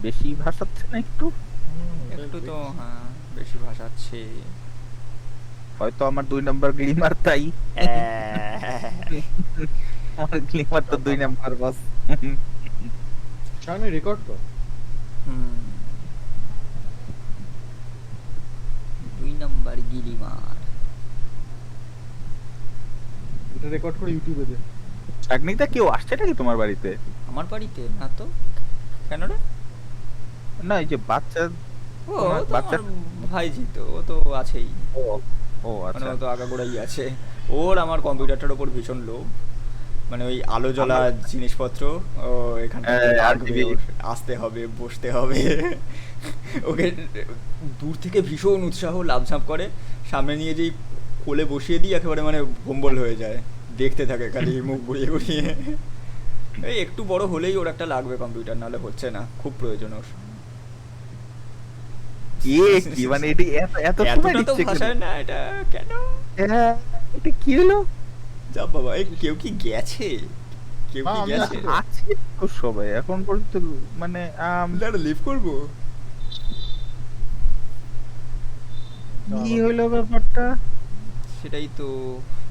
বেশি ভাসাচ্ছে না একটু? একটু তো হ্যাঁ বেশি ভাসাচ্ছে। হয়তো আমার 2 নাম্বার গ্লিমার তাই। আমার গ্লিমার তো 2 নাম্বার বস। সামনে রেকর্ড কর। হুম, 2 নাম্বার গিরিমার। এটা রেকর্ড করে ইউটিউবে দে। চাকনিকদা কেউ আসছে নাকি তোমার বাড়িতে? আমার বাড়িতে না তো, কেন রে? না এই যে বাচ্চা, ও কোনো ও এক তো বাচ্চা। আমার ভাইজি, তো ও তো আছেই। ও ও মানে আচ্ছা। ও তো আগাগোড়াই আছে। ওর আমার কম্পিউটারটার ওপর ভীষণ লোভ। মানে ওই আলো জ্বলা আমার জিনিসপত্র ও এখানটাতে লাগবে, আরজিবি। ওর আসতে হবে, বসতে হবে। ওকে দূর থেকে ভীষণ উৎসাহ, লাফঝাঁপ করে, সামনে নিয়ে যেই কোলে বসিয়ে দিই একেবারে মানে ভম্বল হয়ে যায়, দেখতে থাকে খালি মুখ ঘুরিয়ে ঘুরিয়ে। এই একটু বড় হলেই ওর একটা লাগবে কম্পিউটার, নাহলে হচ্ছে না, খুব প্রয়োজন ওর। কি মানে এটি এত এত সময় এতটা তো নিচ্ছে কেন? ভাষায় না এটা, কেন? হ্যাঁ, এটা কি হলো? যা বাবা, এই কেউ কি গেছে? কেউ কি হ্যাঁ, আমি গেছে? আছি তো। আছে তো সবাই এখন পর্যন্ত, মানে দাঁড়া লিভ করবো। কি হইলো ব্যাপারটা? সেটাই তো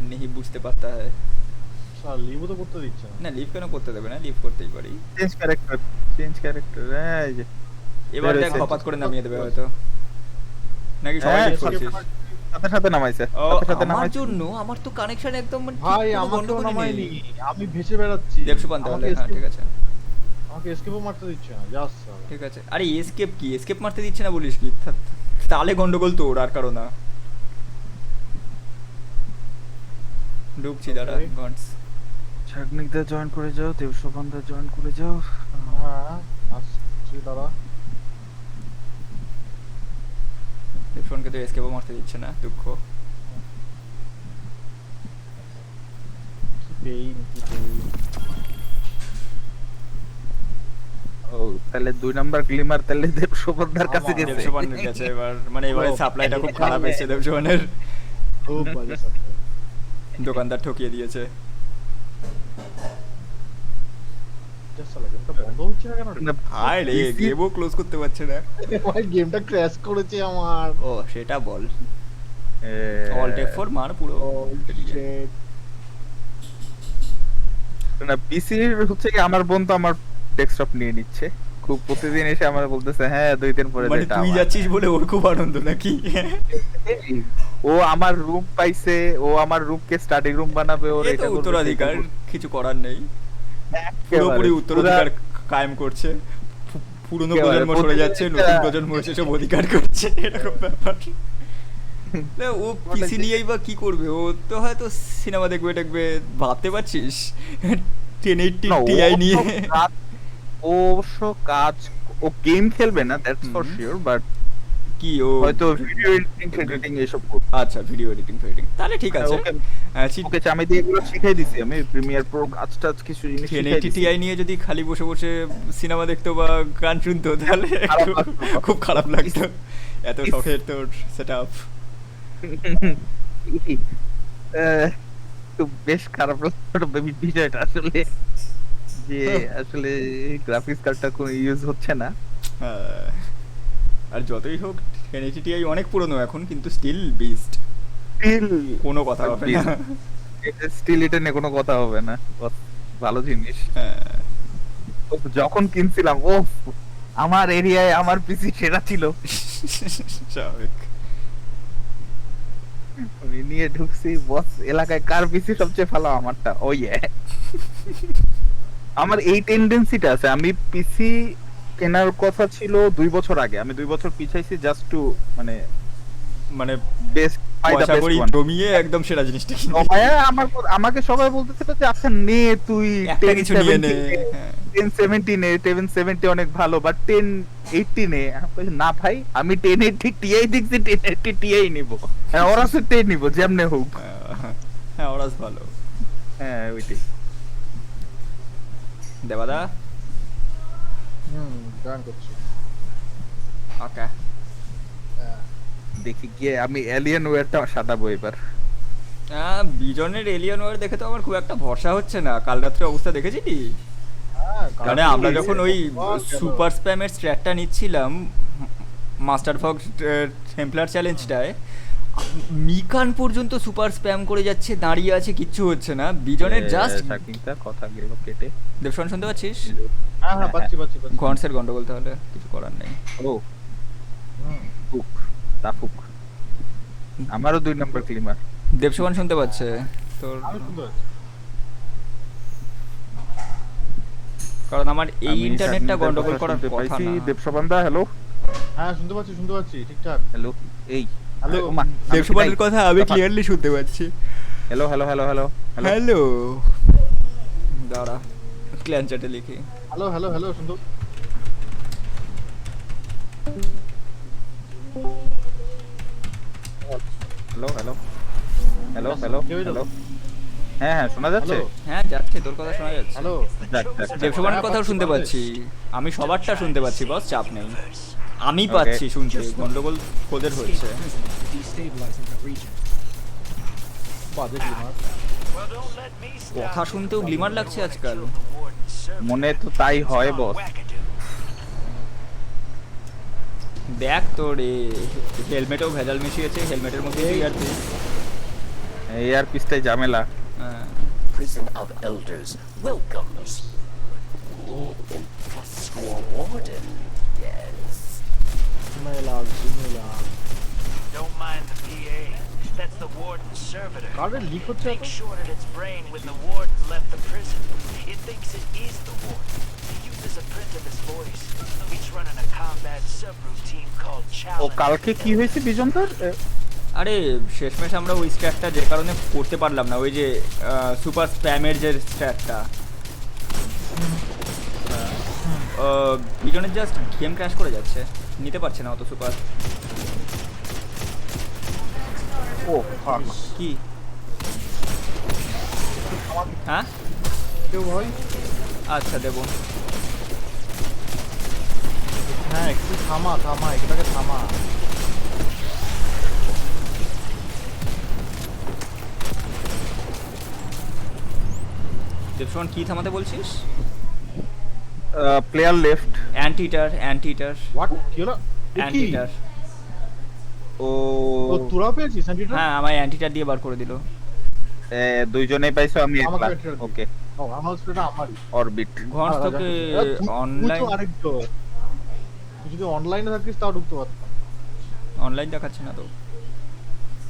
নেই বুঝতে পারতা হ্যায়। স্যার লিভও তো করতে দিচ্ছে না। না লিভ কেন করতে দেবে না, লিভ করতেই পারি। চেঞ্জ ক্যারেক্টার, চেঞ্জ ক্যারেক্টার, এই যে এবার বের দেখ হইছে। হপাৎ করে নামিয়ে দেবে হয়তো, নাকি সবাই হ্যাঁ, লিভ সাথে করেছিস? সাথে সাথে নামাইছে, ও সাথে সাথে আমার নামাইছে। জন্য, আমার তো কানেকশন একদম মানে ঠিক ভাই কোনো আমাকেও গন্ডগোলই নামায়নি, নেই। আমি ভেসে বেড়াচ্ছি। দেবসুপান তাহলে, আমাকে হ্যাঁ ঠিক escape- আছে। আমাকে এসকেপও মারতে দিচ্ছে না, জাস ঠিক আছে, আরে এসকেপ কি, এসকেপ মারতে দিচ্ছে না বলিস কি? তাহলে গন্ডগোল তোর, আর কারো না। ঢুকছি দাঁড়া Okay. গন্ডস। চাকনিকদা জয়েন করে যাও, দেবশোভানদা জয়েন করে যাও। হ্যাঁ আসছি দাঁড়া। দেবসুপানকে তো এসকেপও মারতে দিচ্ছে না, দুঃখ। কি পেইন, কি পেইন। ও তাহলে 2 নাম্বার গ্লিমার তাহলে দেবশোভানদার কাছে আমার- গেছে। দেবসুপানের কাছে এবার, মানে এবারে সাপ্লাইটা খুব খারাপ এসেছে দেবসুপানের। খুব বাজে সাপ্লাই। দোকানদার ঠকিয়ে দিয়েছে। জাস্ট সালা গেমটা বন্ধ হচ্ছে না কেন রে? না, হায় রে, PC গেমও ক্লোজ করতে পারছে না। ভাই গেমটা ক্র্যাশ করেছে আমার। ও সেটা বল। এ, অল্ট F4 মার পুরো Oh বেরিয়ে। shit. না পিসির হচ্ছে কি, আমার বোন তো আমার ডেস্কটপ নিয়ে নিচ্ছে খুব, প্রতিদিন এসে আমার বলতেছে হ্যাঁ 2 দিন পরে মানে যেটা তুই আমার। যাচ্ছিস বলে ওর খুব আনন্দ নাকি? ও আমার রুম পাইছে, ও আমার রুমকে স্টাডি রুম বানাবে, ওর এ তো এটা করবে, উত্তরাধিকার, সেটা করবে। কিছু করার নেই। একেবারে পুরোপুরি উত্তরাধিকার পুরা- কায়েম করছে। পুরনো একেবারে প্রজন্ম সরে প্রতিদিন যাচ্ছে, একটা- নতুন প্রজন্ম এসে সব অধিকার করছে, এরকম ব্যাপার। না, ও মানে পিসি নিয়েই বা কি করবে? ও তো হয়তো সিনেমা দেখবে দেখবে, ভাবতে পারছিস? 1080 না, ও Ti নিয়ে। ও অবশ্য কাজ, ও গেম খেলবে না, that's for hmm. Sure, but কি ও হয়তো ভিডিও এডিটিং এডিটিং এসব করবে। আচ্ছা ভিডিও এডিটিং ফেডিটিং, তাহলে ঠিক আছে। ওকে ওকে আমি দিয়ে এগুলো শিখাই দিছি, আমি প্রিমিয়ার প্রো কাজ টাজ কিছু জিনিস শিখাই 1080 দিছি। Ti নিয়ে যদি খালি বসে বসে সিনেমা দেখতো বা গান শুনতো, তাহলে খারাপ একটু লাগতো। খুব খারাপ লাগতো। এত শখের তোর সেট আপ। তো বেশ খারাপ লাগলো বিষয়টা আসলে, যে আসলে গ্রাফিক্স কার্ডটা কোনো ইউজ হচ্ছে না। আর যতই হোক 1080 Ti অনেক পুরনো এখন, কিন্তু স্টিল বিস্ট, স্টিল কোনো কথা হবে না। স্টিল এটা নিয়ে কোনো কথা হবে না, ভালো জিনিস। হ্যাঁ, যখন কিনছিলাম ও, আমার এরিয়ায় আমার পিসি সেরা ছিল, স্বাভাবিক। আমি নিয়ে ঢুকছি, বস এলাকায় কার পিসি সবচেয়ে ভালো, আমারটা। ও ইয়ে, আমার এই টেন্ডেন্সিটা আছে, আমি পিসি কেনার কথা ছিল 2 বছর আগে, আমি 2 বছর পিছাইছি জাস্ট টু মানে মানে বেস্ট বাই দা পয়সা বেস্ট করি ওয়ান। জমিয়ে একদম সেরা জিনিসটা কিনে আমাকে সবাই বলতেছিল যে আচ্ছা নে তুই একটা কিছু নিয়ে নে। হ্যাঁ। 1070 নে, 1070 অনেক ভালো, বাট 1080 নে। আমি বলছি, না ভাই আমি 1080 টিআই দেখছি, 1080 টিআই নিব, ওরা সেটাই নিব যেমনে হোক। হ্যাঁ ওরাস ভালো। হ্যাঁ ওইটাই। দেবাদা জয়েন করছি। ওকে, হ্যাঁ। দেখি গিয়ে আমি এলিয়েন ওয়্যারটা সাদাবো এবার। বিজনের এলিয়ান ওয়ার দেখে তো আমার খুব একটা ভরসা হচ্ছে না। কাল রাত্রে অবস্থা দেখেছিলি? হ্যাঁ মানে আমরা যখন ওই সুপার স্প্যামের স্ট্র্যাটটা নিচ্ছিলাম মাস্টার ফক্স টেম্পলার চ্যালেঞ্জটায়, মিকান পর্যন্ত সুপার স্প্যাম করে যাচ্ছে, দাঁড়িয়ে আছে, কিচ্ছু হচ্ছে না। বিজনের জাস্ট শাকিলটা কথা গেল কেটে। দেবশন শুনতে পাচ্ছিস? হ্যাঁ পাচ্ছি পাচ্ছি পাচ্ছি। ঘন্টসের গন্ডগোল, তাহলে কিছু করার নেই। ও হুম। ফুক তাফুক। আমারও 2 নম্বর ক্লিমার। দেবশন শুনতে পাচ্ছে তোর, আমি শুনতে পাচ্ছি। কারণ আমার এই ইন্টারনেটটা গন্ডগোল করার কথা পাইছি। না। দেবশবান্দা হ্যালো হ্যাঁ শুনতে পাচ্ছি ঠিকঠাক। হ্যালো এই হ্যালো। ওমা, আমি কি দেবশবানের নাই? কথা আমি ক্লিয়ারলি শুনতে পাচ্ছি। Hello hello hello hello hello hello, দাঁড়া ক্ল্যান চ্যাটে লিখি। হ্যালো হ্যালো হ্যালো শুনতে হ্যালো হ্যালো হ্যালো হ্যালো কেউ হ্যালো। হ্যাঁ হ্যাঁ শোনা যাচ্ছে। হ্যালো হ্যাঁ যাচ্ছে, তোর কথা শোনা যাচ্ছে। হ্যালো। যাক, যাক, যাক। দেবশবানের কথাও শুনতে পাচ্ছি, আমি সবারটা শুনতে পাচ্ছি, বস চাপ নেই। আমি পাচ্ছি শুনতে, গন্ডগোল কোদের হচ্ছে। Destabilizing the region. বাজে ক্লিমার। কথা শুনতেও গ্লিমার লাগছে আজকাল। মনে তো তাই হয় বস। দেখ তোর হেলমেটেও ভেজাল মিশিয়েছে, হেলমেটের মধ্যে ইয়ারপিস। এই আর পিসটাই ঝামেলা। Prison of Elders welcomes Sworn Warden. Yes. ঝুমেলা। Don't mind the PA. That's the warden's servitor. কার্ডে লিক হচ্ছে Make এখন। sure that its brain when the warden left the prison. It thinks it is the warden. It uses a print of his voice. It's running a combat subroutine called ও Challenge. কালকে কি হয়েছে বিজন তোর? আরে শেষমেশ আমরা ওই স্ট্যাটটা যে কারণে করতে পারলাম না, ওই যে সুপার স্প্যামের যে স্ট্যাটটা, বিজনের জাস্ট গেম ক্র্যাশ করে যাচ্ছে, নিতে পারছে না অত সুপার। ও ফাক। কি হ্যাঁ কেউ ভাই। আচ্ছা দেবো। হ্যাঁ একটু থামা এটাকে থামা। দেবশন কি থামাতে বলছিস? Player left. অ্যান্টিটার হোয়াট কি হলো? এ কি? অ্যান্টিটার। ও ও তোরা পেয়েছিস অ্যান্টিটা? হ্যাঁ আমার অ্যান্টিটার দিয়ে বার করে দিল। দুইজনেই পাইছো, আমি আমাকে একলা। এটা দিও। ওকে ও আমার সেটা আমারই। অরবিট। ঘন্ট তোকে অনলাইন তুই যদি অনলাইনে থাকিস তাও ঢুকতে পারতাম। অনলাইন দেখাচ্ছে না তো,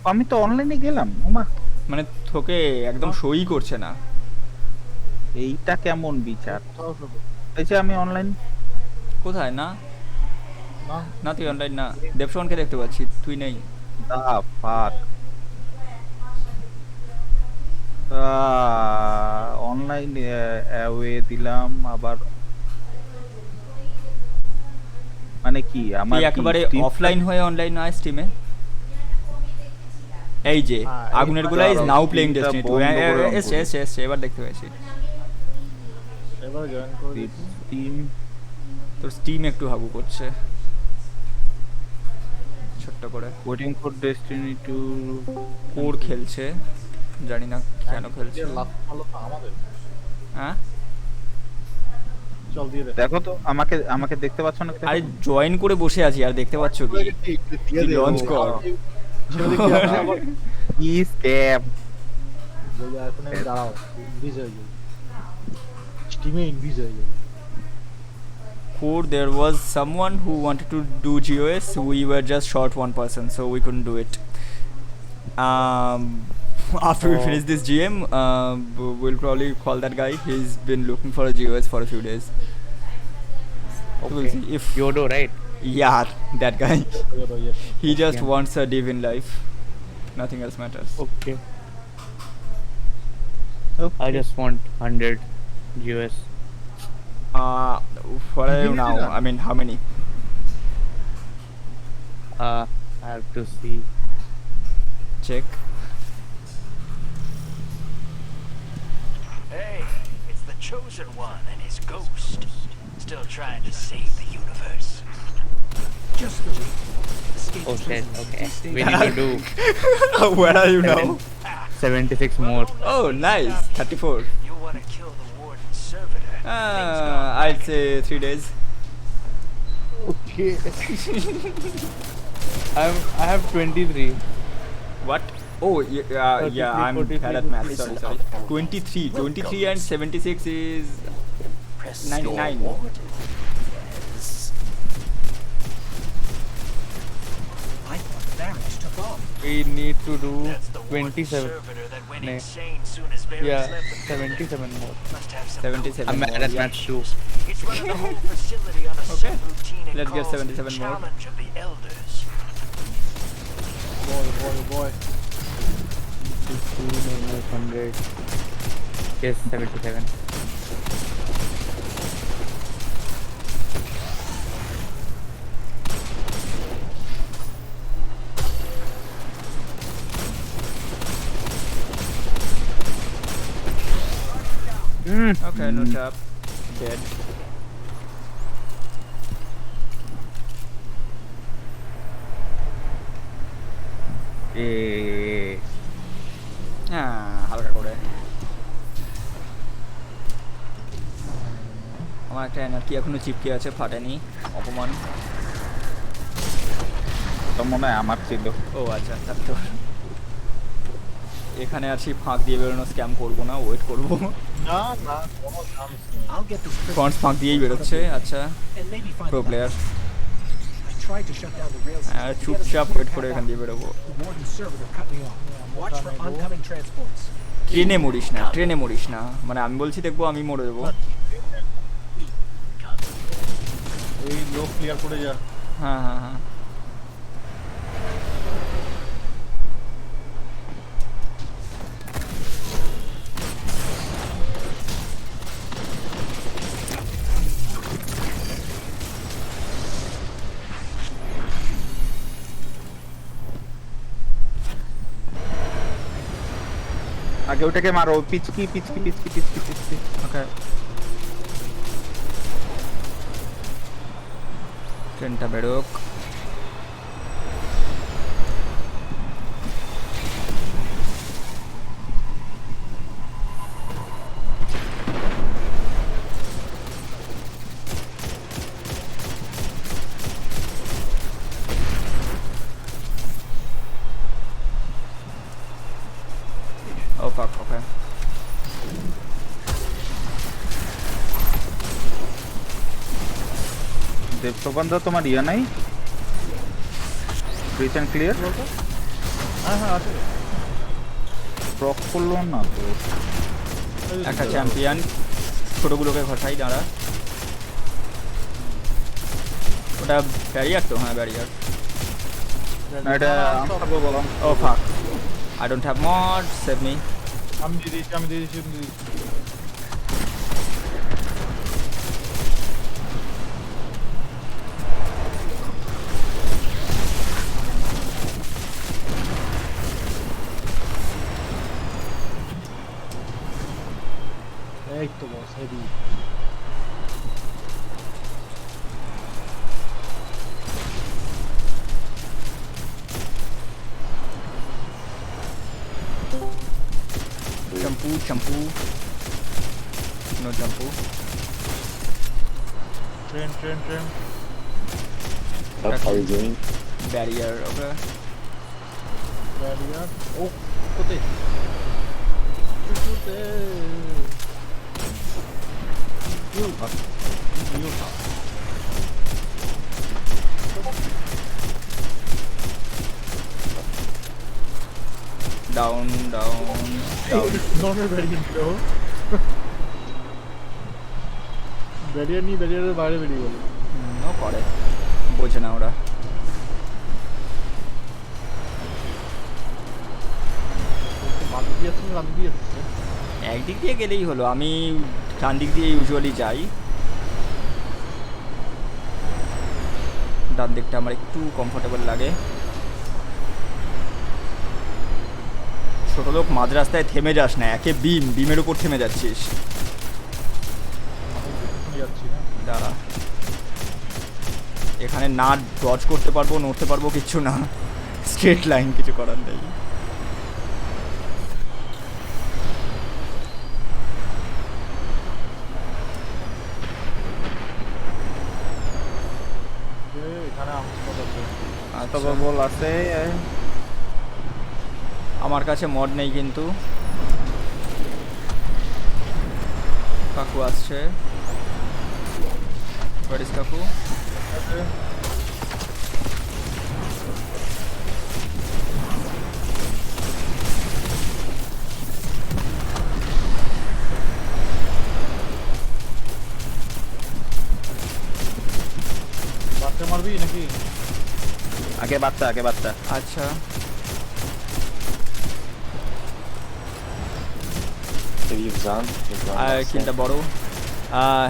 আমি তো অনলাইনে গেলাম। ওমা মানে তোকে একদম সই করছে না। এইটা কেমন বিচার? তাও শুধু। এই যে আমি অনলাইন। কোথায়? না না না তুই অনলাইন না, দেবশনকে দেখতে পাচ্ছি, তুই নেই। দা ফাক। অনলাইন অ্যাওয়ে দিলাম আবার, মানে কি আমার তুই কি একেবারে Steam অফলাইন হয়ে অনলাইন নয় স্টিমে। এই যে হ্যাঁ, আগুনের এই গোলা ইজ নাও প্লেইং Steamটা ডেস্টিনি 2। বন্ধ করে on এসছে এবার দেখতে পাচ্ছি। এবার জয়েন করে দিচ্ছি। Steam তোর স্টিম একটু হাগু করছে ছোট্ট করে। waiting for destiny to core খেলছে, জানি না কেন খেলছে। লাস্ট ভালো তো আমাদের। হ্যাঁ চল দিয়ে দে। দেখো তো আমাকে আমাকে দেখতে পাচ্ছ না? আরে জয়েন করে বসে আছি, আর দেখতে পাচ্ছ কি? দিয়ে দে। লঞ্চ কর। ছেড়ে দেখি আবার কি স্ক্যাম। বলে এখন আমি দাঁড়াও ইনভিজ হয়ে যাবে। স্টিমে ইনভিজ হয়ে যাবে। Core, there was someone who wanted to do GOS. We were just short one person, so we couldn't do it. After we finish this GM, we'll probably call that guy. He's been looking for a GOS for a few days. We'll see if Yodo, right? yeah, that guy. Yes. He just Yeah. wants a div in life. Nothing else matters. Okay. I just want 100 US. What are you Give me now? that. I mean, how many? I have to see. Check. Hey, it's the chosen one and his ghost. Still trying to save the universe. Oh shit, okay. We need to do Where are you now? 76 more. Oh, nice. 34. You want to kill the warden's servitor. I'll say 3 days. Okay. I have 23. What? Oh, yeah, I'm 43, bad at math. Sorry. 23 and 76 is Press 99. your warden. Yes. I thought the barracks took off. We need to do That's the warden's 27. servitor that went Nee. insane soon as Varys Yeah, left the prison. 77 more. Must have some 77 I'm more, bad at yeah. maths too. It's running the whole facility on a Okay. subroutine it Let's get calls 77 more. Challenge of the Elders. boy. 100. Yes, 77. Okay, no trap. Dead. হালকা করে আমার একটা energy এখনো চিপকে আছে, ফাটেনি। অপমান। তো মনে হয় আমার ছিল। ও আচ্ছা, তার তো এখানে আছি, ফাঁক দিয়ে বেরোনো স্ক্যাম করবো না, ওয়েট করবো। না কোনো চান্স নেই। I'll get this prison fronts ফাঁক দিয়েই বেরোচ্ছে। আচ্ছা, and maybe find pro a player. I tried to shut down the rail system. আর to get us চুপচাপ to ওয়েট the করে path এখান out. দিয়ে বেরোবো। The warden's servitor cut me off. Watch for oncoming transports. ট্রেনে Morris না, ট্রেনে Morris না, মানে আমি বলছি দেখবো আমি মরে দেবো। এই লোক ক্লিয়ার করে যা। হ্যাঁ হ্যাঁ হ্যাঁ, আগে ওটাকে মারো, পিচকি। ওকে। ট্রেনটা বেরোক। Oh fuck, okay. দেবপ্রবন্ধা তোমার ইয়া নাই? ব্রিচ অ্যান্ড ক্লিয়ার? হ্যাঁ আছে। প্রক করলো না তো। একটা চ্যাম্পিয়ন, ছোটগুলোকে ঘষাই, দাঁড়া। ওটা ব্যারিয়ার তো? হ্যাঁ ব্যারিয়ার। না এটা আনসারবো বললাম। Oh fuck, I don't have mod, save me. আমি দিয়ে দিয়েছি। এই তো boss heavy. Shampoo. No shampoo. Train. How are you doing? Barrier, okay. Barrier. ও কোথায়? Down. নর্মাল ব্যারিয়ার ছিল। ব্যারিয়ার নিয়ে ব্যারিয়ারের বাইরে বেরিয়ে গেল। ও করে, বোঝে না ওরা। বাদ দিয়ে আসছে। একদিক দিয়ে গেলেই হলো, আমি ডান দিক দিয়ে ইউজুয়ালি যাই। ডান দিকটা আমার একটু কমফোর্টেবল লাগে। ছোট লোক মাঝ রাস্তায় থেমে যাস না, একে বিমের উপর থেমে যাচ্ছিস। যাচ্ছি না। দাঁড়া, এখানে না ডজ করতে পারবো, নড়তে পারবো, কিচ্ছু না, স্ট্রেট লাইন, কিছু করার নেই। না আমি কথা বলছি। তো আচ্ছা, বল আছে আমার কাছে মড নেই কিন্তু। কাকু আসছে। Where is কাকু? বাচ্চা মারবি নাকি? আগে বাচ্চা আচ্ছা, You've done. I killed the bottle.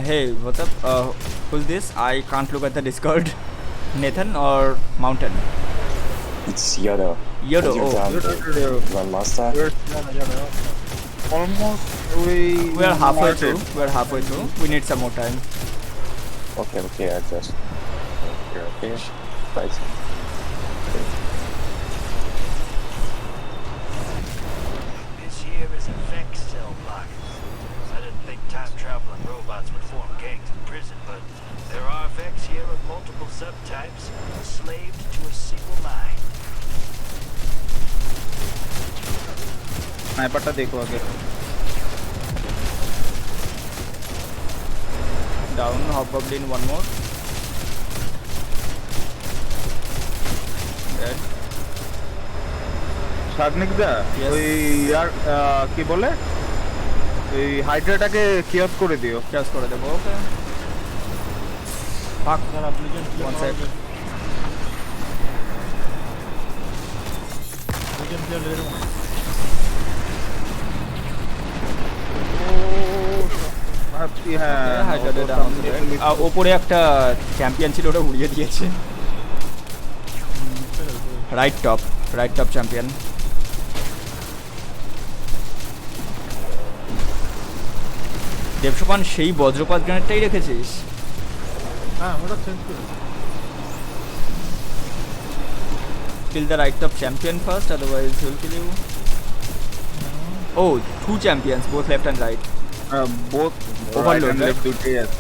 Hey, what's up? Who's this? I can't look at the Discord. Nathan or Mountain? It's Yodo. Yodo, You've oh. done one master. Almost ওই We are halfway through. We are halfway through. We need some more time. Okay, I just. You're okay. Right. This here is a Vex cell block. I didn't think time-traveling robots would form gangs in prison, but there are Vex here of multiple subtypes, enslaved to a single mind. স্নাইপারটা দেখো আগে Down, Hobgoblin, one more. Dead. শাগনিকদা Yes. ওই ইয়ার কি বলে ওই হাইড্রাটাকে কিয়স করে দিও Just করে দেবো, okay. Fuck. যারা ব্লিজেন One sec. ব্লিজেন প্লেয়ার লেগে যাবো। হ্যাঁ Hydra dead down to dead. ওপরে একটা চ্যাম্পিয়ন ছিল, ওটা উড়িয়ে দিয়েছে। Right top champion. দেবসোপান সেই বজ্রপাত গ্রেনেডটাই রেখেছিস? হ্যাঁ ওটা চেঞ্জ করে। Kill the right top champion first, otherwise he'll kill you. Oh, two champions, both left and right. Both Overload, right? দুটোই আছে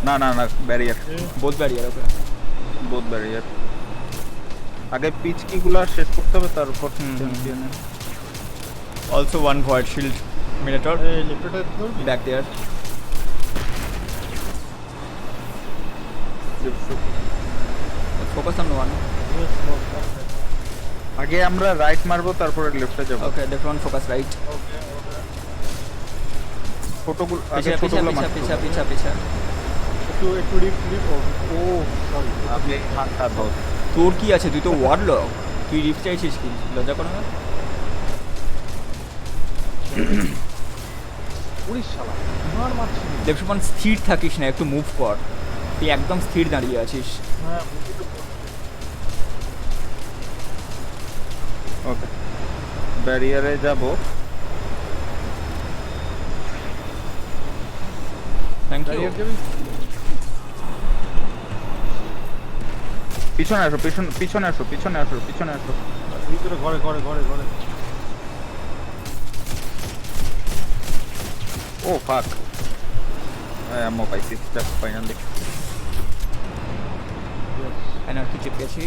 না barrier Both barrier, okay. Both barrier আগে পিচকিগুলো শেষ করতে হবে তারপর হুম। চ্যাম্পিয়নে Also one void shield Minotaur এই লেফটটা করবি? back there. Let's focus on one. আগে আমরা রাইট মারবো তারপরে লেফটে যাব Okay, left one, focus right. ছোটগুলো আগে পিছা ছোটগুলো পিছা। একটু ডিপ ও সরি আমি হাতটা দাও তোর কি আছে? তুই তো ওয়ার্ডলক। তুই রিপ চাইছিস কি? লজ্জা করে না? পুলিশ শালা বিমান মারছি। দেবসোপান স্থির থাকিস না, একটু মুভ কর। তুই একদম স্থির দাঁড়িয়ে আছিস। হ্যাঁ ওকে ব্যারিয়ারে যাব থ্যাংক ইউ। ব্যারিয়ার যাবি? পিছনে আসো পিছনে আসো ভিতরে ঘরে ও ফাক আম্মা পাইছি জাস্ট ফাইনালি এনার্জি চিপকেছি।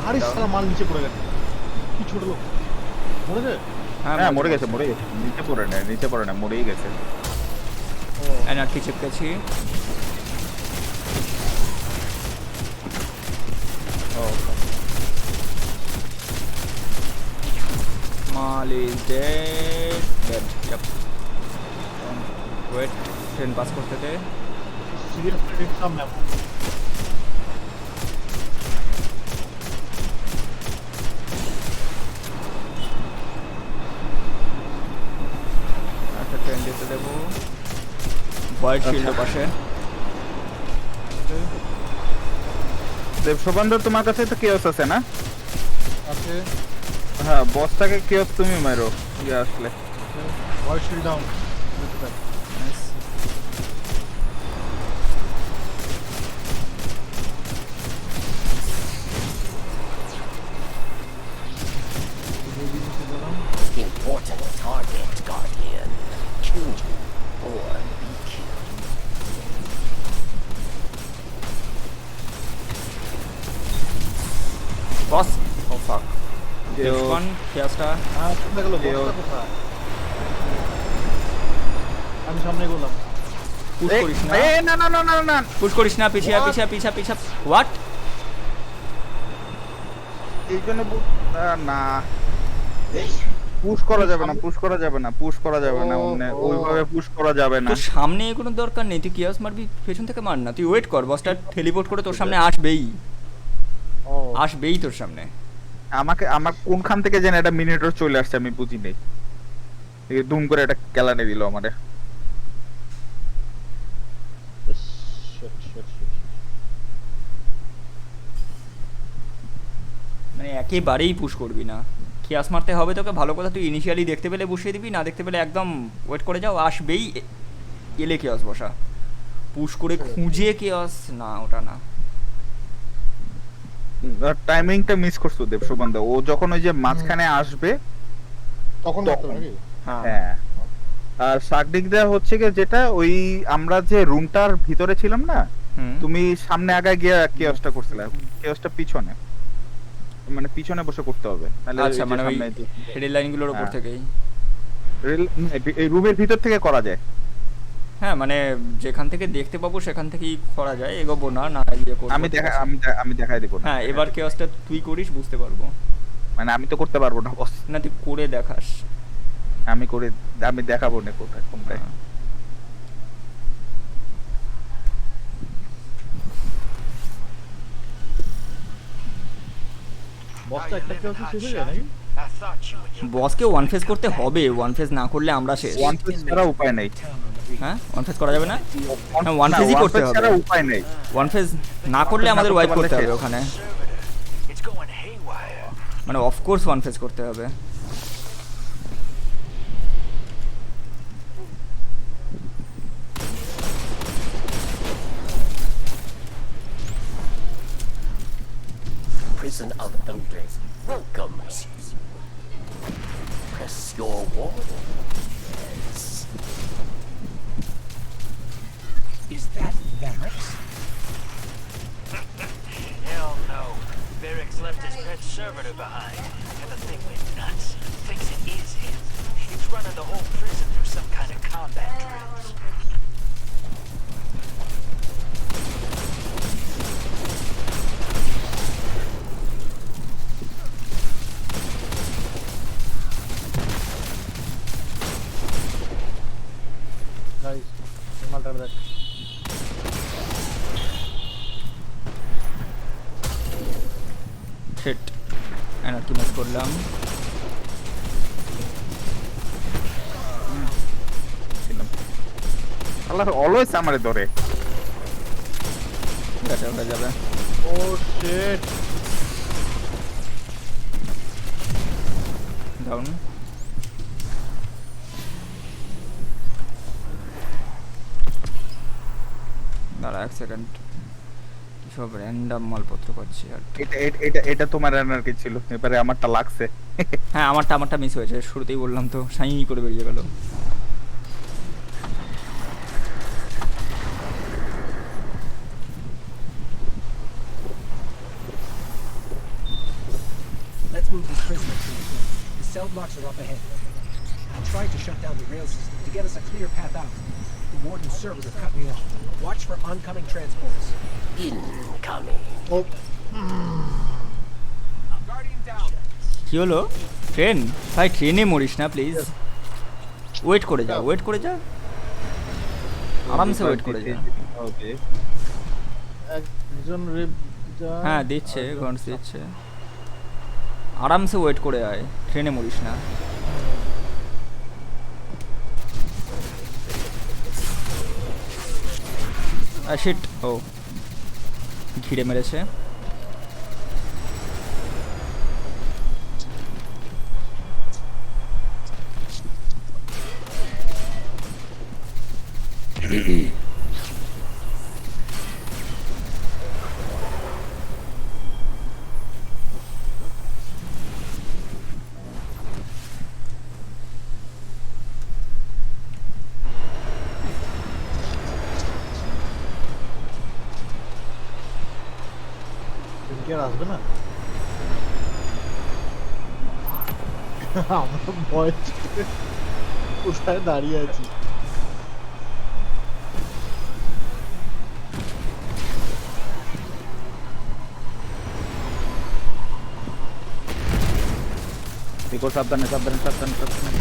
আরে শালা মাল নিচে পড়ে গেছে। কি ছোট লোক মরেছে? হ্যাঁ মরে গেছে নিচে পড়ে না মরেই গেছে এনার্জি চিপকেছি। Mal is dead. Yep. Wait, train pass করতে দে। সিরিয়াস প্লেট সামনে আপু। একটা ট্রেন যেতে দেবো। হোয়াইট শিল্ড পাশে। দেবশোভানদা তোমার কাছে তো কেওস আছে না আছে হ্যাঁ বসটাকে কেওস তুমি মারো ইয়ে আসলে ভয়েস শিল্ড ডাউন Nice. ও ফাক কেউ ওয়ান কেয়াসটা সামনে গেল কেউ- বসটা কোথায়? আমি সামনে গেলাম। পুশ করিস না এ না না না না না পুশ করিস না পিছিয়ে What? পিছিয়ে পিছিয়ে পিছিয়ে হোয়াট এই জন্য না পুশ করা যাবে না, পুশ করা যাবে না, পুশ করা যাবে না, মানে ওহো। ওইভাবে পুশ করা যাবে না। তোর সামনে কোনো দরকার নেই, তুই কিয়াস মারবি পেছন থেকে মার না, তুই ওয়েট কর, বসটা টেলিপোর্ট করে তোর সামনে আসবেই, ও আসবেই তোর সামনে। আমার কোনখান থেকে যেন একটা মিনিটর চলে আসছে আমি বুঝি নেই, দুম করে একটা কেলানে দিল আমারে। shit, shit, shit. মানে একেবারেই পুশ করবি না, কিয়াস মারতে হবে তোকে, ভালো কথা তুই ইনিশিয়ালি দেখতে পেলে বসিয়ে দিবি, না দেখতে পেলে একদম ওয়েট করে যাও, আসবেই এলে কিয়াস বসা, পুশ করে খুঁজে কিয়াস না, ওটা না। টাইমিংটা মিস করছো দেব সুবন্ধা, ও যখন ওই যে মাঝখানে আসবে তখন মারতে হবে নাকি? হ্যাঁ হ্যাঁ, আর শাকদিক দেওয়া হচ্ছে কি যেটা ওই আমরা যে রুমটার ভিতরে ছিলাম না, হুম। তুমি সামনে আগায় গিয়ে কেওসটা করছিলে, কেওসটা পিছনে, মানে পিছনে বসে করতে হবে, নাহলে আচ্ছা, মানে ওই সামনে রেল লাইনগুলোর উপর হ্যাঁ। থেকেই, এই রুমের ভিতর থেকে করা যায়। হ্যাঁ মানে যেখান থেকে দেখতে পাবো সেখান থেকেই করা যায়, এগোবো না, না ইয়ে করবো। আমি দেখাই দিব না। হ্যাঁ এবার কেওসটা তুই করিস, বুঝতে পারবো। মানে আমি তো করতে পারবো না বস, না তুই করে দেখাস। আমি দেখাবো না কোথায় কোনটায়। হ্যাঁ। বসটা একটা কেউ কি শেষ হয়ে যায় নাকি? I thought you and your বসকে ওয়ান ফেস করতে হবে, ওয়ান ফেস না করলে আমরা শেষ। ওয়ান ফেস ছাড়া উপায় নেই। হ্যাঁ ওয়ান ফেস করা যাবে না, হ্যাঁ ওয়ান না, ফেসই one করতে face হবে, ছাড়া উপায় নেই। ওয়ান ফেস না করলে আমাদের ওয়াইপ করতে হবে শেষ। ওখানে, conservative. It's going haywire. মানে অফকোর্স ওয়ান ফেস করতে হবে। Prison of Elders welcomes. Press your waters. Is that Varix? Hell no. Varric's left his pet servitor behind, and the thing went nuts. Thinks it is him. He's running the whole prison through some kind of combat drills. Guys, মালটা দেখ। Sheet, energy miss করলাম। আল্লাহ always আমারে ধরে। ঠিক আছে হয়ে যাবে। ও sheet, down. দাঁড়া এক সেকেন্ড, কি সব র্যান্ডাম মালপত্র পাচ্ছি আর। এটা তোমার এনার্জি ছিল, এবারে আমারটা লাগছে। হ্যাঁ আমারটা মিস হয়েছে, শুরুতেই বললাম তো, সাই করে বেরিয়ে গেল। Let's move this prisoner to the room. The cell blocks are up ahead. I tried to shut down the rail system to get us a clear path out. The warden's servitor cut me off. Watch for oncoming transports. Incoming. O Guardian down. কি হলো? Train? ভাই ট্রেনে Morris না please, wait করে যা, wait করে যা, আরামসে ওয়েট করে যা। ওকে, একজন রেপ হ্যাঁ দিচ্ছে, গন্স দিচ্ছে, আরামসে ওয়েট করে আয়, ট্রেনে মরিস না। শিট, ও ঘিরে মেরেছে। কি আর আসবে না? আমরা ভয় কোথায় দাঁড়িয়ে আছি। দেখো সাবধানে সাবধানে সাবধানে সাবধানে।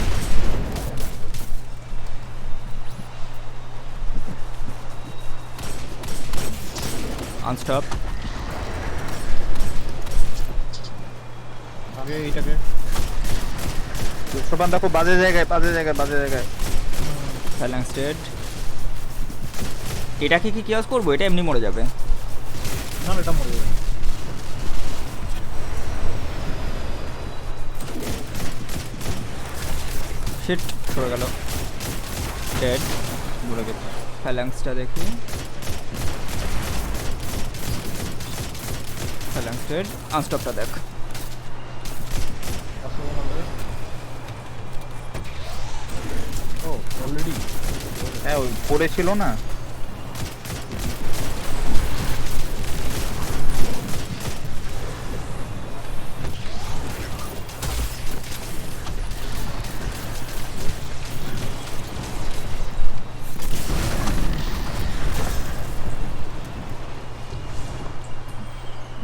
আনস্টপ। আগে এইটাকে সোপান দেখো বাজে জায়গায় বাজে জায়গায় বাজে জায়গায়। ফ্যালাংস ডেড। এটাকে কি কিয়াস করবো? এটা এমনি মরে যাবে। না এটা মরে যাবে। শিট, সরে গেল। ডেড। মরে গেছে। ফ্যালাংসটা দেখি। ফ্যালাংস ডেড। আনস্টপটা দেখ। ও অলরেডি হ্যাঁ ওই পড়েছিল না।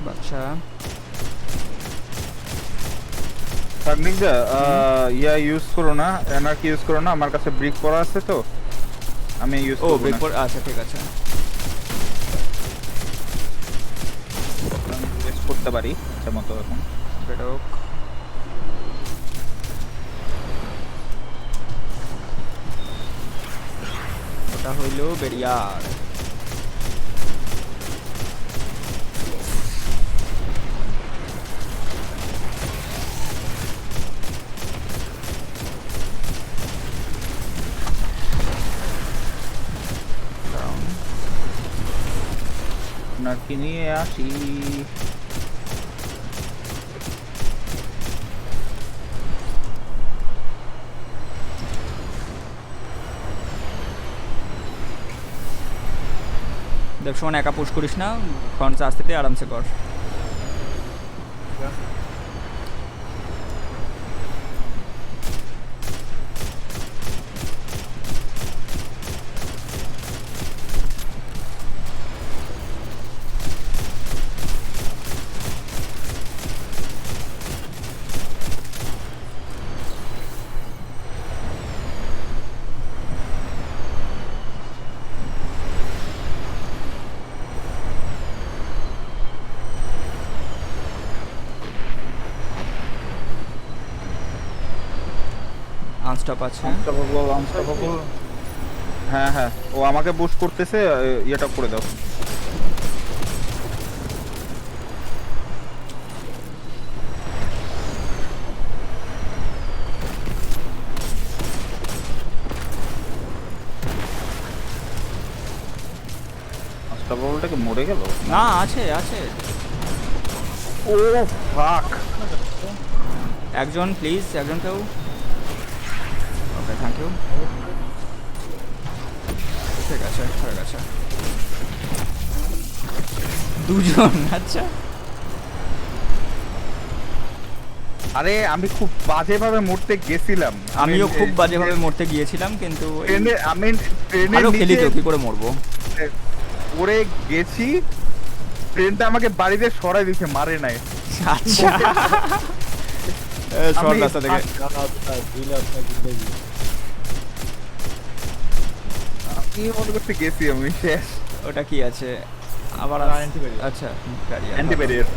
বাচ্চা। তাকনিক দা ইয়া ইউজ করো না, এনার্কি ইউজ করো না, আমার কাছে ব্রিক পড়া আছে তো আমি ইউজ ও করব ব্রেক না। পর, আচ্ছা ঠিক আছে। ইউজ করতে পারি ইচ্ছা মতো এখন। সেটা হোক। ওটা হইলো বেরিয়ার। এনার্কি নিয়ে আসি। দেখ শোন, একা পুশ করিস না, ফ্রন্ট আস্তে দিয়ে আরামসে কর। আনস্টপ আছে। Unstoppable unstoppable. হ্যাঁ হ্যাঁ ও আমাকে বুশ করতেছে, ইয়েটা করে দাও। আনস্টপেবলটা কি মরে গেল? না, আছে আছে। ও ফাক। একজন প্লিজ, একজন কেউ। Okay thank you. ঠিক আছে ঠিক আছে। দুজন, আচ্ছা। আরে আমি খুব বাজেভাবে মরতে গেছিলাম। আমিও খুব বাজেভাবে মরতে গিয়েছিলাম, কিন্তু ট্রেনে আমি ট্রেনে ভালো খেলি তো, কি করে মরবো? পড়ে গেছি, ট্রেনটা আমাকে বাড়িতে সরাই দিছে, মারে নাই। আচ্ছা। শর্ট রাস্তা থেকে। দিলে আপনার জিন্দেগি। আমি মনে করতে গেছি আমি শেষ। ওটা কি আছে আবার? অ্যান্টিবায়োটিক। আচ্ছা ব্যারিয়ার। অ্যান্টিবায়োটিক।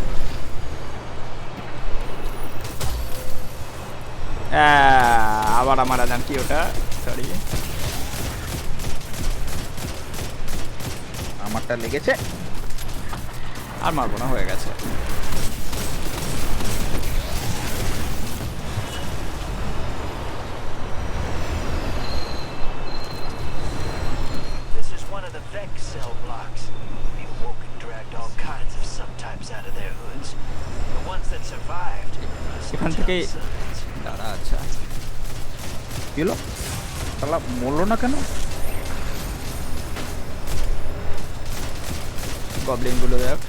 আবার আমার আদান কি ওটা? সরি, আমারটা লেগেছে। আর মারবো না, হয়ে গেছে। This is one of the Vex cell blocks. The Woken dragged all kinds of subtypes out of their hoods. The ones that survived are এখান still থেকে sons. দাঁড়া। আচ্ছা কি হলো? শালা মরলো না কেন? গবলিন গুলো দেখ।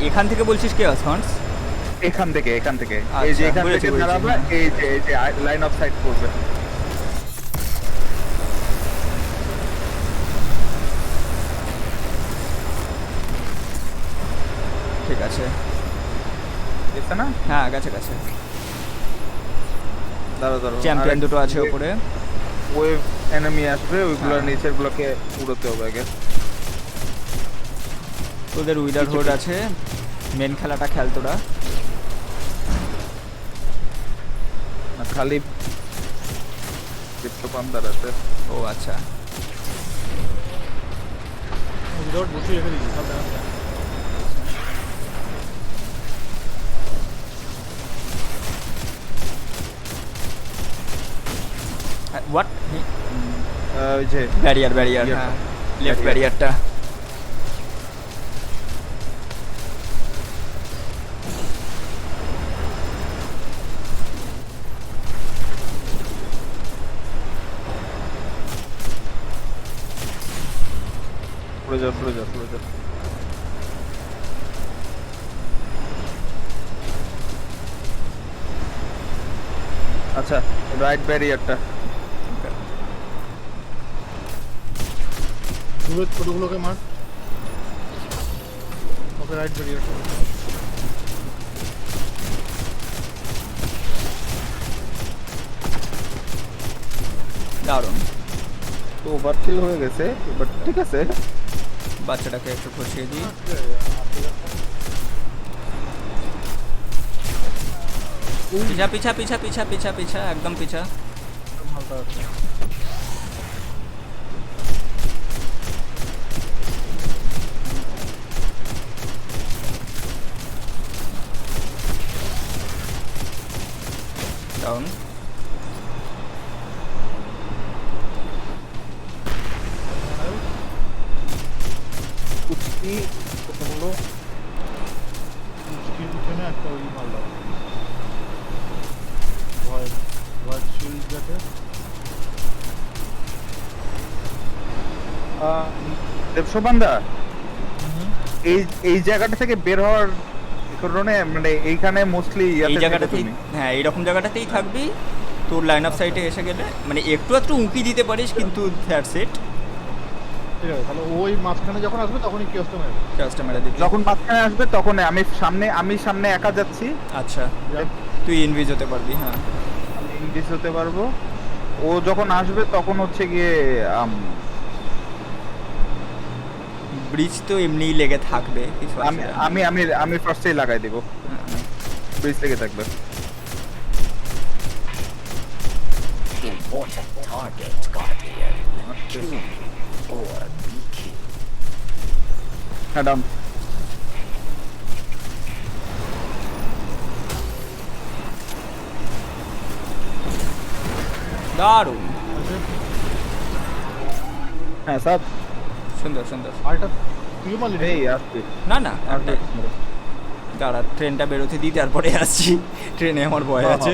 এখান থেকে বলছিস কে আসফান্স? এখান থেকে এই যে আচ্ছা, এখান বুঝেছি, থেকে বুঝেছি, দাঁড়াবে, হ্যাঁ। এই যে লাইন অফ সাইট করবে। ঠিক আছে, দেখছে না? হ্যাঁ গেছে গেছে। দাঁড়ো চ্যাম্পিয়ন দুটো আছে উপরে। ওয়েভ এনিমি আসবে, ওইগুলোর হ্যাঁ। নিচের গুলোকে উড়োতে হবে আগে। তোদের উইদার হোড আছে, মেন খেলাটা খেল তোরা। না, খালি দীপ্ত পান্ডার আছে। ও আচ্ছা, উইদাউট বসে রেখে দিয়েছি সব দেখা যায়। হোয়াট? ওই যে ব্যারিয়ার Barrier হ্যাঁ, টা। লেফট ব্যারিয়ারটা। পড়ে যাও। আচ্ছা, রাইট ব্যারিয়ারটা। দূরের ছোটগুলোকে মার। Okay right barrier. দারুণ, তো ওভারকিল হয়ে গেছে, বাট ঠিক আছে। বাচ্চাটাকে একটু খসিয়ে দিই। পিছা পিছা পিছা পিছা পিছা পিছা একদম পিছা। মালটা আছে। ডাউন। কুচকি কতগুলো স্কিল পিছনে একটা ওই মারলো। হোয়াইট শিল্ড যাতে। দেবশোবান্দা, এই জায়গাটা থেকে বের হওয়ার কারণে মানে এইখানে মোস্টলি এই জায়গাটাতেই, হ্যাঁ এইরকম জায়গাটাতেই থাকবি। তোর লাইন অফ সাইটে এসে গেলে মানে একটু উঁকি দিতে পারিস, কিন্তু দ্যাটস ইট। ঠিক আছে, তাহলে ওই মাঝখানে যখন আসবে তখনই কি আসতে হবে? কাস্টমারে দিবি। যখন মাঝখানে আসবে তখন আমি সামনে একা যাচ্ছি, আচ্ছা, তুই ইনভিজ হতে পারবি। হ্যাঁ, আমি ইংলিশ হতে পারবো। ও যখন আসবে তখন হচ্ছে গিয়ে ব্রিজ তো এমনিই লেগে থাকবে, কিছু আমি আসবে না। আমি আমি আমি ফার্স্টেই লাগাই দেব, হ্যাঁ, ব্রিজ লেগে থাকবে। Important target gotta be a tomb or beacon. হ্যাঁ, ডাউন। দারুণ, হ্যাঁ স্যার, সুন্দর সুন্দর। আরেকটা তুইও মারলি রে? এই আসছি। না না, দাঁড়া, ট্রেনটা বেরোতে দিই তারপরে আসছি। ট্রেনে আমার ভয় আছে।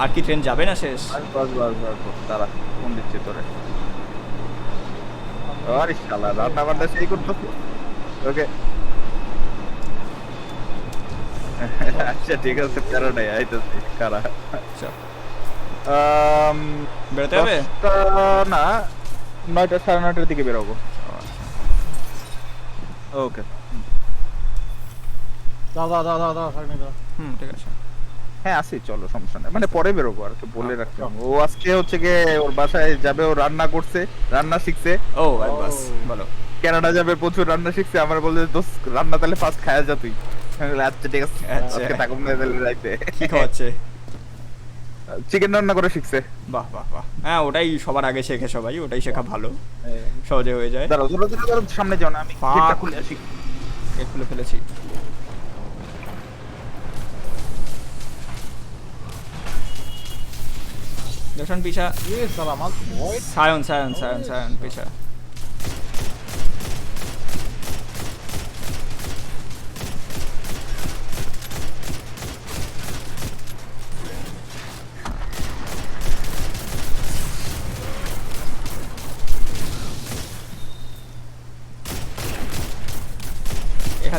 আর কি ট্রেন যাবে না শেষ? বাস দাঁড়া, ফোন দিচ্ছি তোরে। আরে শালা, রান্না বান্না সেই করতেছি। ওকে, আচ্ছা ঠিক আছে, প্যারা নাই, আইতেছি কারা। চল, আম, বেরোতে হবে? 10টা না, 9টা 9:30টার দিকে বেরোবো। ওকে, দাদা সামনে দাও। হুম, ঠিক আছে। হ্যাঁ আসি, চলো, সমস্যা নেই, মানে পরে বেরোবো আর কি, বলে রাখতে হবে। ও আজকে হচ্ছে গিয়ে ওর বাসায় যাবে, ও রান্না করছে, রান্না শিখছে। ও বাস, বলো। কানাডা যাবে, প্রচুর রান্না শিখছে। আমার বলছে দোস্ত রান্না তাহলে ফার্স্ট খায়া যা তুই। আমি বললাম, আচ্ছা ঠিক আছে, আচ্ছা। আজকে থাকুন না তাহলে রাইতে। কি খাওয়াচ্ছে? চিকেন রান্না করে শিখছে। বাহ বাহ বাহ, হ্যাঁ ওটাই সবার আগে শেখে সবাই, ওটাই শেখা ভালো, সহজে হয়ে যায়। দাঁড়াও, সামনে যাও না, আমি Fuck. গেটটা খুলে আসি। গেট খুলে ফেলেছি। দর্শন পিছা। এ সালা মাল ভয়। সায়ন পিছা।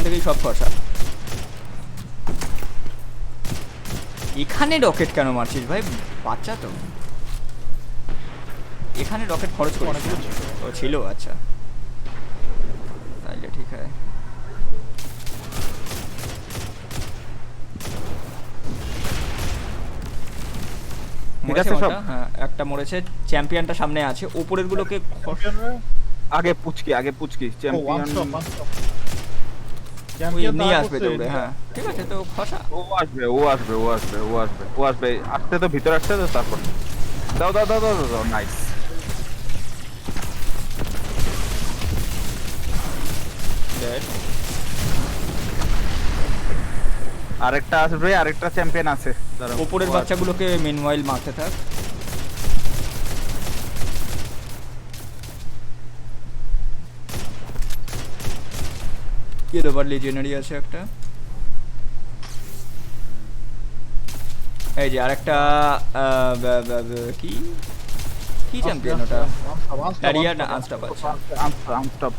থেকেই সব খরচা। এখানে রকেট কেন মারছিস ভাই? বাচ্চা তো। এখানে রকেট খরচ করে অনেকগুলো ছিল। ও ছিল, আচ্ছা তাহলে ঠিক আছে। ঠিক মরেছে আছে সব? ওটা? হ্যাঁ একটা মরেছে, চ্যাম্পিয়নটা সামনে আছে, উপরের গুলোকে আগে পুচকি one champion. Stop one stop নিয়ে আসবে দৌড়ে। হ্যাঁ ঠিক আছে, তো খসা। ও আসবে আসতে তো ভিতরে আসতে তো তারপর দাও দাও দাও দাও দাও নাইস। আরেকটা আসবে, আরেকটা চ্যাম্পিয়ন আছে। দাঁড়াও। উপরের বাচ্চাগুলোকে মেনওয়াইল মারতে থাক। এর ওভার লিজেন্ডারি আছে একটা। এই যে আরেকটা কি কি চ্যাম্পিয়ন ওটা? ব্যারিয়ার না আনস্টপ আছে। আনস্টপ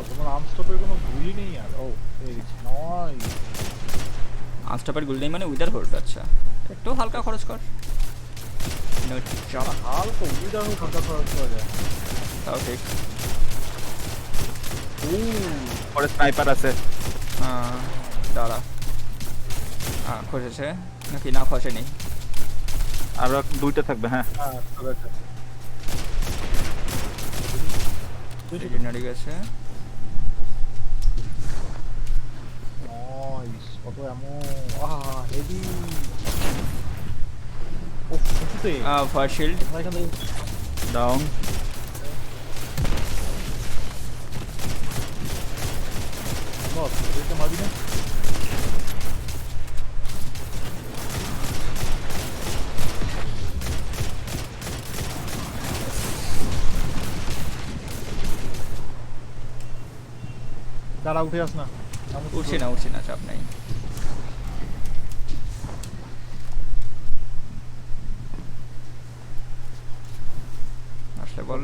তোমার আর্মস্টপের কোনো ভুলই নেই আর। ও পেয়ে গেছি, নয় আনস্টপের গুল নেই মানে উইদার হোল্ড। আচ্ছা একটু হালকা খরচ কর। No job. হালকা উইদার হোক খরচা খরচ করা যায়। তাও ঠিক। পরে স্নাইপার আছে। দাঁড়া, খসেছে নাকি না খসেনি? আরো দুইটা থাকবে। হ্যাঁ হ্যাঁ তবে এটা লিজেন্ডারি গেছে। নাইস, কত এমন হেভি। ও কিছুতে ফায়ার শিল্ড এখান থেকে ডাউন। বস এটা মারবি না? দাঁড়া উঠে আস না। উঠছি না, চাপ নাই। আসলে বল।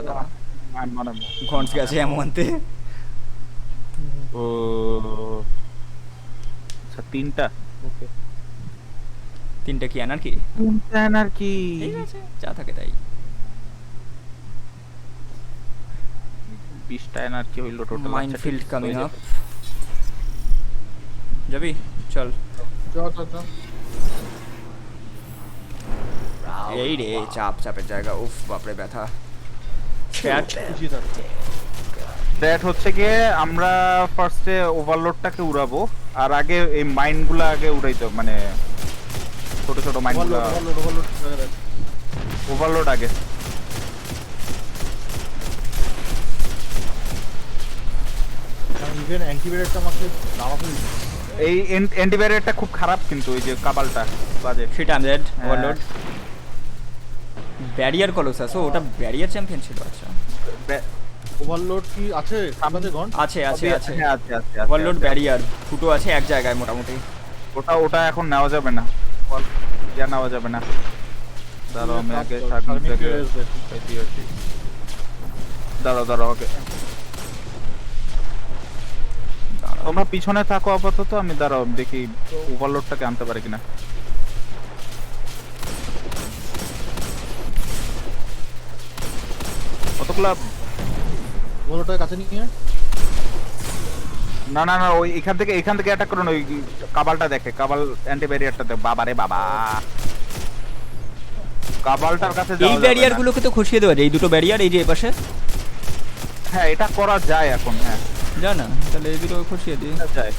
দাঁড়া। ঘন্ট গেছে এমনতে। ও আচ্ছা তিনটা। ওকে তিনটা কি আনার কি? তিনটা আর কি ঠিক আছে, যা থাকে তাই। 20টা আর কি হইলো টোটাল। Minefield coming up. যাবি? চল। চল এই রে চাপের জায়গা। উফ বাপরে ব্যথা। স্ট্যাট খুশি থাক। দ্যাট হচ্ছে কি আমরা ফার্স্টে ওভারলোডটাকে উড়াবো, আর আগে এই মাইনগুলো আগে উড়াইতে, মানে ছোট ছোট মাইনগুলো। ওভারলোড ওভারলোড আগে। ইভেন অ্যান্টিভাইরাসটা আমাকে নামাতে দিচ্ছে। এই অ্যান্টিভাইরাসটা খুব খারাপ, কিন্তু ওই যে কাবালটা বাজে। 300 ওভারলোড। ব্যারিয়ার কলোসাস, ওটা ব্যারিয়ার চ্যাম্পিয়ন ছিল। আচ্ছা ওভারলোড কি আছে আমাদের গন? আছে। হ্যাঁ আছে ওভারলোড ব্যারিয়ার ফুটো আছে এক জায়গায় মোটামুটি। ওটা এখন নেওয়া যাবে না, নেওয়া যাবে না। দাঁড়াও আমি আগে দাঁড়াও ওকে। তোমরা পিছনে থাকো আপাতত, আমি দাঁড়াও দেখি ওভারলোডটাকে আনতে পারি কিনা। কতগুলা ওভারলোডটার কাছে নিয়ে না ওই এখান থেকে অ্যাটাক করুন। ওই কাবালটা দেখে, কাবাল অ্যান্টি ব্যারিয়ারটা দেখ। বাবারে বাবা, কাবালটার কাছে এই ব্যারিয়ার গুলোকে তো খসিয়ে দেওয়া যায়। এই দুটো ব্যারিয়ার, এই যে এই পাশে। হ্যাঁ এটা করা যায় এখন। হ্যাঁ জানা, তাহলে এই দুটো খসিয়ে দিই। যায়।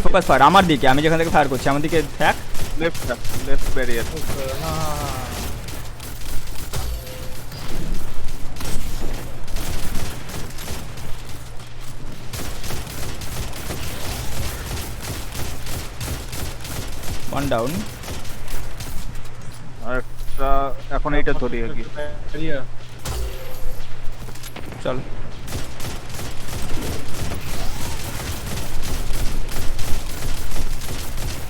ফোকাস ফায়ার আমার দিকে। আমি যেখান থেকে ফায়ার করছি আমার দিকে থাক। Left barrier. One down. আরেকটা এটা এখন এইটা ধরি আগে। এরিয়া চল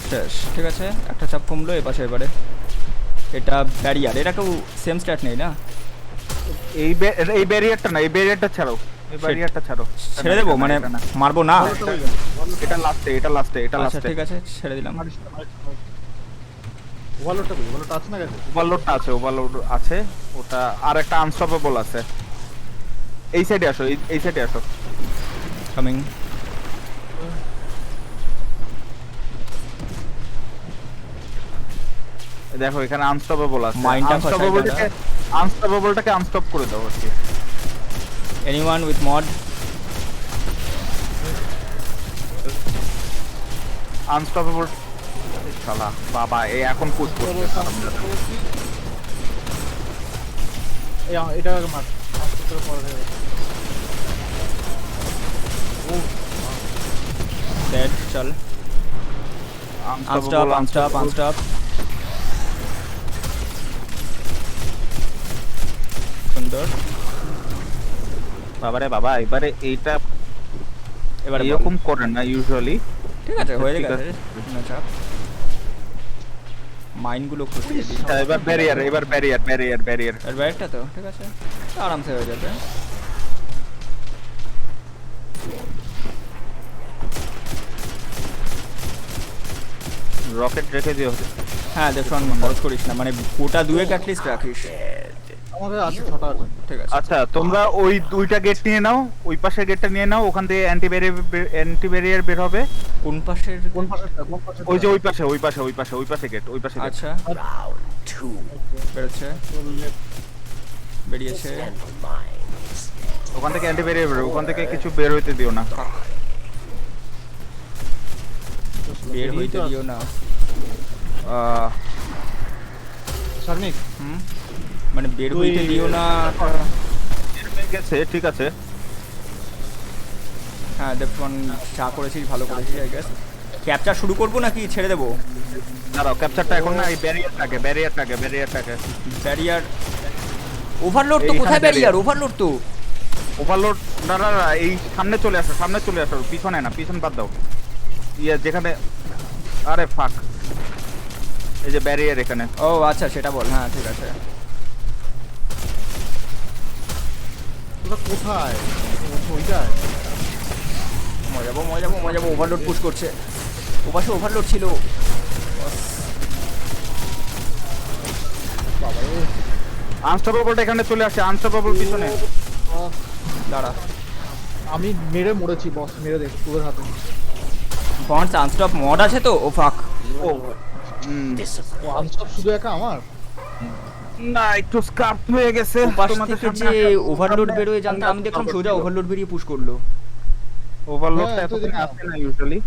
শেষ, ঠিক আছে, একটা চাপ কমলো এ পাশে। এবারে এটা ব্যারিয়ার, এটা কেউ সেম স্ট্যাট নেই না? এই ব্যারিয়ারটা না, এই ব্যারিয়ারটা ছাড়ো, এই ব্যারিয়ারটা ছাড়ো। ছেড়ে দেবো মানে এটা না। মারবো না? এটা লাস্টে, এটা লাস্টে, এটা আচ্ছা লাস্টে। ঠিক আছে, ছেড়ে দিলাম। ওভারলোডটা কই? ওভারলোডটা আছে না গেছে? ওভারলোডটা আছে, ওভারলোড আছে। ওটা আর একটা আনস্টপেবল আছে। এই সাইডে আসো, এই সাইডে আসো। কামিং। দেখো এখানে আনস্টপেবল আছে। মাইন্ডটা ফসাই আনস্টপেবলটাকে আনস্টপ করে দাও আর কি। Anyone with mod? আনস্টপেবল শালা বাবা, এই এখন পুশ করছে। এটা মার হাসপাতাল পরে ডেড। চল আনস্টপ আনস্টপ আনস্টপ। সুন্দর বাবারে বাবা, এবারে এইটা এবারে বল। এরকম করেন না ইউজুয়ালি। ঠিক আছে, হয়ে ঠিক গেছে, no চাপ। মাইনগুলো খুঁজে দিই। এবার ব্যারিয়ার, এবার ব্যারিয়ার ব্যারিয়ার ব্যারিয়ার। আর ব্যাগটা তো ঠিক আছে, আরামসে হয়ে যাবে। রকেট রেখে দিও। হ্যাঁ দেখুন, খরচ করিস না, মানে গোটা দুয়েক অ্যাটলিস্ট রাখিস। আমাদের আছে 6টা আছে। ঠিক আছে, আচ্ছা তোমরা ওই দুইটা গেট নিয়ে নাও, ওই পাশের গেটটা নিয়ে নাও, ওখান থেকে অ্যান্টি ব্যারিয়ার বের হবে। কোন পাশের? কোন পাশেরটা? কোন পাশে? ওই যে ওই পাশে, ওই পাশে, ওই পাশে, ওই পাশে গেট, ওই পাশে গেট। আচ্ছা Round 2. বেরোচ্ছে, বেরিয়েছে। Stand mines. ওখান থেকে অ্যান্টি ব্যারিয়ার বের হবে, ওখান থেকে কিছু বের হইতে দিও না। বের হইতে দিও না। শারমিক হুম, মানে বের হইতে দিও না। বের হয়ে গেছে, ঠিক আছে। হ্যাঁ দেখুন, চা করেছিস, ভালো করেছিস আই গেস। ক্যাপচার শুরু করবো নাকি ছেড়ে দেবো? দাঁড়াও, ক্যাপচারটা এখন না, এই ব্যারিয়ারটাকে ব্যারিয়ার ওভারলোড তো এইখানে কোথায়? Barrier barrier। ওভারলোড তো। ওভারলোড। না না না, এই সামনে চলে আসো, সামনে চলে আসো, পিছনে না, পিছন বাদ দাও। যেখানে, আরে ফাক, এই যে ব্যারিয়ার এখানে। ও আচ্ছা, সেটা বল। হ্যাঁ ঠিক আছে। তোরা কোথায়? ওইটায় মজাবো। ওভারলোড পুশ করছে, ওপাশে ওভারলোড ছিল। বাবা রে। আনস্টপেবলটা এখানে চলে আসে, আনস্টপেবল পিছনে। দাঁড়া, আমি মেরে মরেছি বস, মেরে দেখ তোদের হাতে। ফন্টস আনস্টপ মড আছে তো? ও ফাক। ও ও আনস্টপ শুধু একা আমার? না, একটু স্কার্প হয়ে গেছে ওপাশ তোমাদের থেকে সামনে যে একটা- ওভারলোড বেরোয় জানতাম, আমি দেখলাম সোজা ওভারলোড বেরিয়ে পুশ করলো। ওভারলোডটা হ্যাঁ, এতদিন এতদিন আসে না ইউজুয়ালি।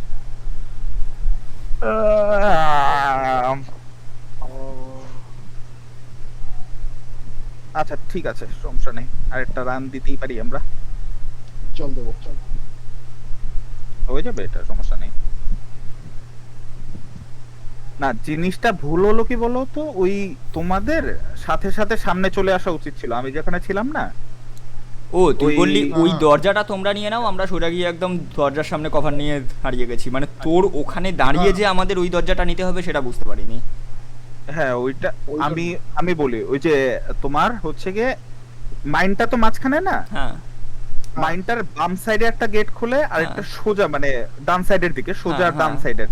আচ্ছা ঠিক আছে, সমস্যা নেই, আরেকটা রান দিতেই পারি আমরা, চল দেবো, চল। হয়ে যাবে, এটা সমস্যা নেই। না, জিনিসটা ভুল হলো কি বলো তো, ওই তোমাদের সাথে সাথে সামনে চলে আসা উচিত ছিল, আমি যেখানে ছিলাম না। ও তুই ওই- বললি ওই হ্যাঁ। দরজাটা তোমরা নিয়ে নাও, আমরা সোজা গিয়ে একদম দরজার সামনে কভার নিয়ে হারিয়ে গেছি। মানে তোর ওখানে দাঁড়িয়ে যে আমাদের ওই দরজাটা নিতে হবে সেটা বুঝতে পারিনি। হ্যাঁ ওইটা ওই আমি বলি, ওই যে তোমার হচ্ছে গিয়ে মাইনটা তো মাঝখানে না, হ্যাঁ মাইনটার বাম সাইডে একটা গেট খুলে আর একটা সোজা, মানে ডান সাইডের দিকে সোজা, হ্যাঁ, ডান হ্যাঁ। সাইডের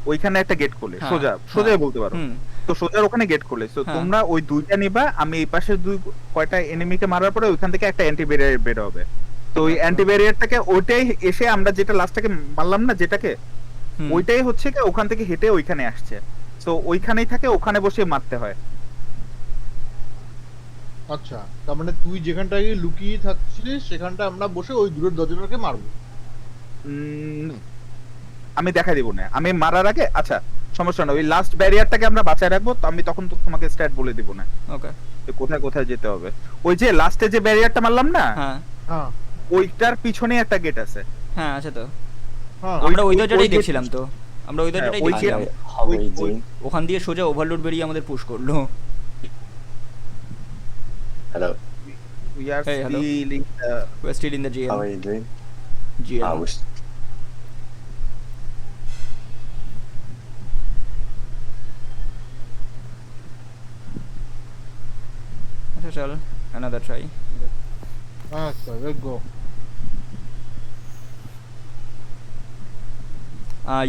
ওইখানে একটা গেট খুলে, হ্যাঁ, সোজা হ্যাঁ। বলতে পারো। হুম, তো সোজার ওখানে গেট খুলে, তো হ্যাঁ। তোমরা ওই দুইটা নিবা, আমি এই পাশে কয়টা এনিমিকে মারার পরে ওইখান থেকে একটা অ্যান্টি ব্যারিয়ার বের হবে। তো ওই অ্যান্টি ব্যারিয়ারটাকে ওইটাই এসে আমরা যেটা লাস্টটাকে মারলাম না, যেটাকে হুম। ওইটাই হচ্ছে কি ওখান থেকে হেঁটে ওইখানে আসছে, তো ওইখানেই থাকে, ওখানে বসে মারতে হয়। আচ্ছা, তার মানে তুই যেখানটায় লুকিয়ে থাকছিলিস সেখানটা আমরা বসে ওই দূরের দরজাটাকে মারবো। আমি দেখাই দিব না, আমি মারার আগে, আচ্ছা সমস্যা না, ওই লাস্ট ব্যারিয়ারটাকে আমরা বাঁচায় রাখবো, তো আমি তখন তো তোমাকে স্ট্যাট বলে দিব না ওকে। যে কোথায় কোথায় যেতে হবে। ওই যে লাস্টে যে ব্যারিয়ারটা মারলাম না, হ্যাঁ হ্যাঁ ওইটার পিছনে একটা গেট আছে। হ্যাঁ আছে তো, হ্যাঁ। আমরা ওই ওই দরজাটাই gate- দেখছিলাম তো, আমরা ওই দরজাটাই ওই দেখছিলাম। Hallway D. ওখান দিয়ে সোজা ওভারলোড বেরিয়ে আমাদের পুশ করলো। Hello. We are Hey, hello. still in the We're still in the How are GL. you doing? GL. Wish. अच्छा चल, another try. আচ্ছা let's go.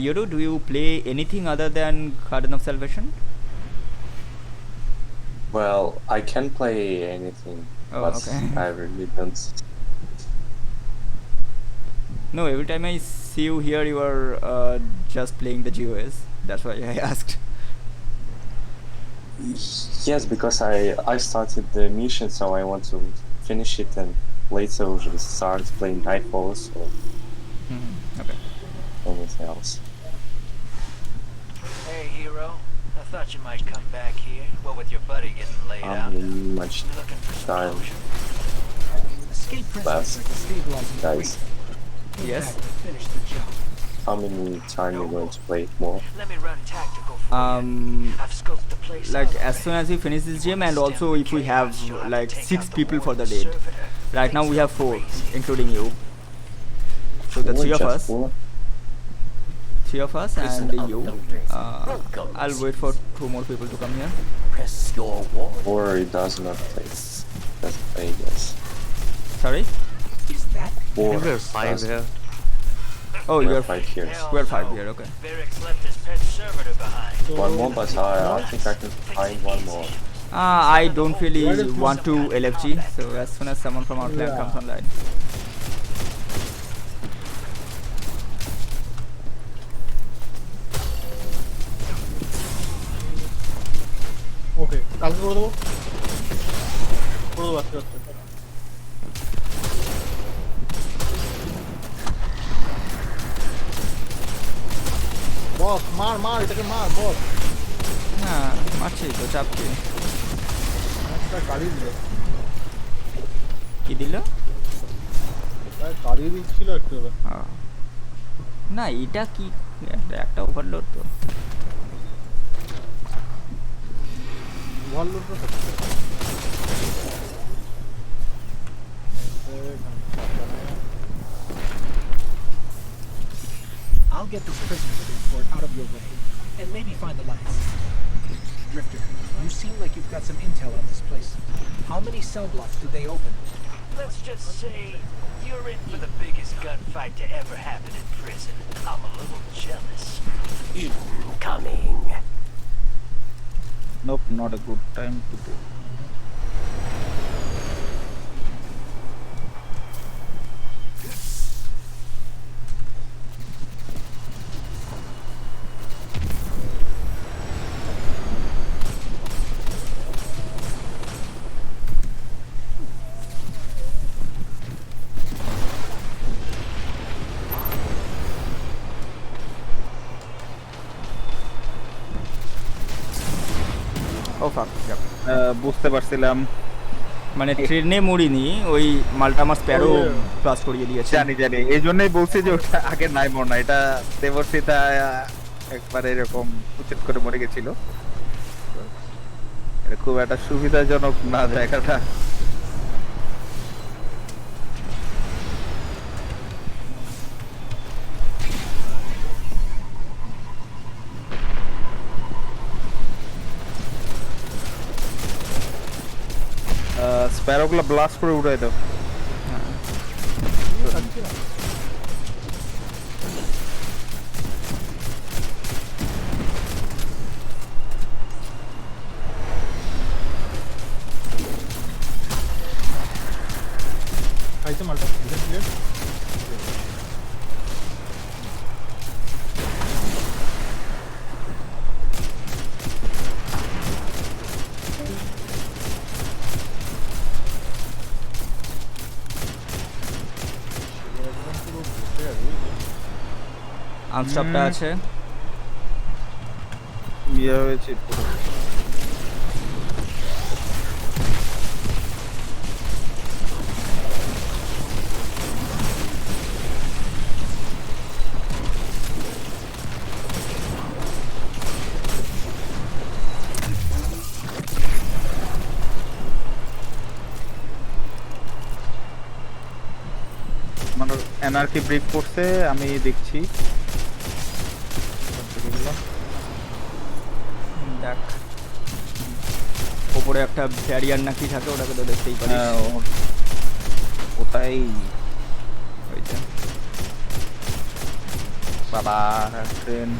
Yoru, do you play anything other than Garden of Salvation? Well, I can play anything, Oh, but okay. I really don't. No, every time I see you here, you are just playing the GOS. That's why I asked. Yes, because I started the mission, so I want to finish it and later we'll start playing Nightfalls or Okay. anything else. Hey, hero. I thought you might come back here. What with your buddy getting laid out? Much You looking for some time. closure? Escape prisoners are destabilizing the Guys, region. Get Yes. back and finish the job. how many time you going to play more? Let me run tactical for you. I've scoped the place Like out. as soon as we finish this gym, and also if we have like 6 people for the date. date. Right now we have 4, including you. So the Four, 3 of just us, four? 3 of us, Prison and of you. Elders. I'll Welcome. wait for 2 more people to come here. Press your wall. Or it does not play. Doesn't play, yes. Sorry? Is that Or We're 5 does- here. Oh, We're you're 5 here. Hell We're 5 no. here, okay. Varric's left his pet servitor behind. One more, but I think I can find one more. I don't really want to LFG, so as soon as someone from our clan comes online. ওকে কালকে করে দেবো আজকে আজকে বস মার এটাকে মার বস হ্যাঁ মারছি তো, চাপ কি? একটা গাড়ি দিল কি দিল? গাড়ি দিচ্ছিল একটু না এটা কি একটা ওভারলোড তো। ওভারলোড তো I'll get this prisoner transport out of your way, and maybe find the lights. Drifter, you seem like you've got some intel on this place. How many cell blocks did they open? Let's just say you're in for the biggest gunfight to ever happen in prison. I'm a little jealous. Incoming. nope, not a good time to do. ও ফাক, বুঝতে পারছিলাম, মানে ট্রেনে মরিনি, ওই মালটা আমার Sparrow blast করিয়ে দিয়েছে। জানি এই জন্যই বলছি যে ওটা আগে নাই মনে, এটা দেবর্ষিতা একবার এরকম উচিত করে মরে গেছিল। এটা খুব একটা সুবিধাজনক না জায়গাটা। স্প্যারোগুলো ব্লাস্ট করে উড়াই দাও। খাইছে মালটা ক্লিয়ার আনস্টপটা আছে। ইয়ে হয়েছে পুরো। আমার এনআরকি ব্রেক করছে, আমি দেখছি। দেখ ওপরে একটা ব্যারিয়ার নাকি থাকে, ওটাকে তো দেখতেই পারিস। হ্যাঁ, ওটাই ওইটা বাবা ট্রেন।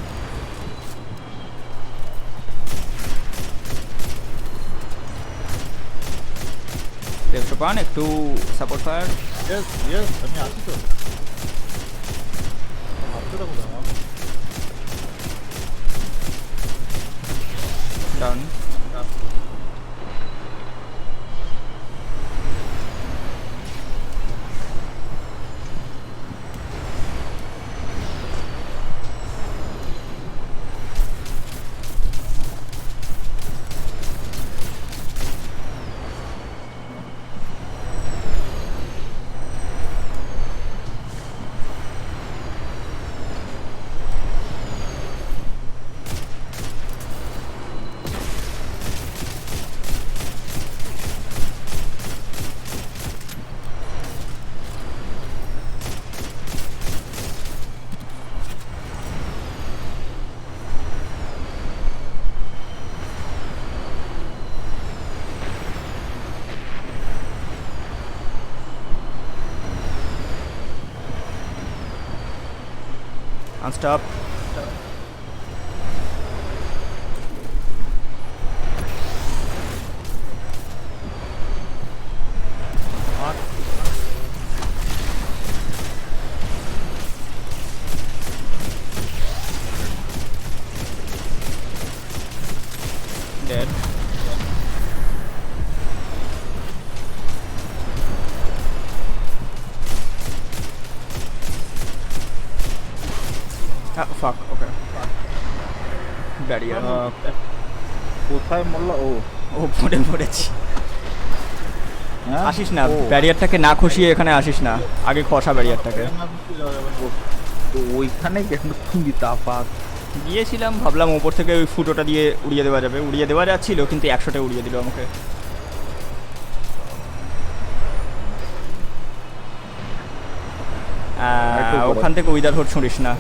দেখতে পান একটু সাপোর্ট ফায়ার। ইয়েস ইয়েস, আমি আছি তো। ভাবতে থাকো না। Down. Unstop. Dead. Ah, fuck, okay. Barrier. কোথায় মরলো? ও পড়ে পড়েছি। হ্যাঁ? আসিস না, ও, ব্যারিয়ারটাকে না খসিয়ে এখানে আসিস না, আগে খসা ব্যারিয়ারটাকে। তো ওইখানে কেন তুমি তাপাক? গিয়েছিলাম, ভাবলাম ওপর থেকে ওই ফুটোটা দিয়ে উড়িয়ে দেওয়া যাবে, উড়িয়ে দেওয়া যাচ্ছিল কিন্তু 100টা উড়িয়ে দিল আমাকে। ওখান থেকে উইদার হোড ছুঁড়িস না।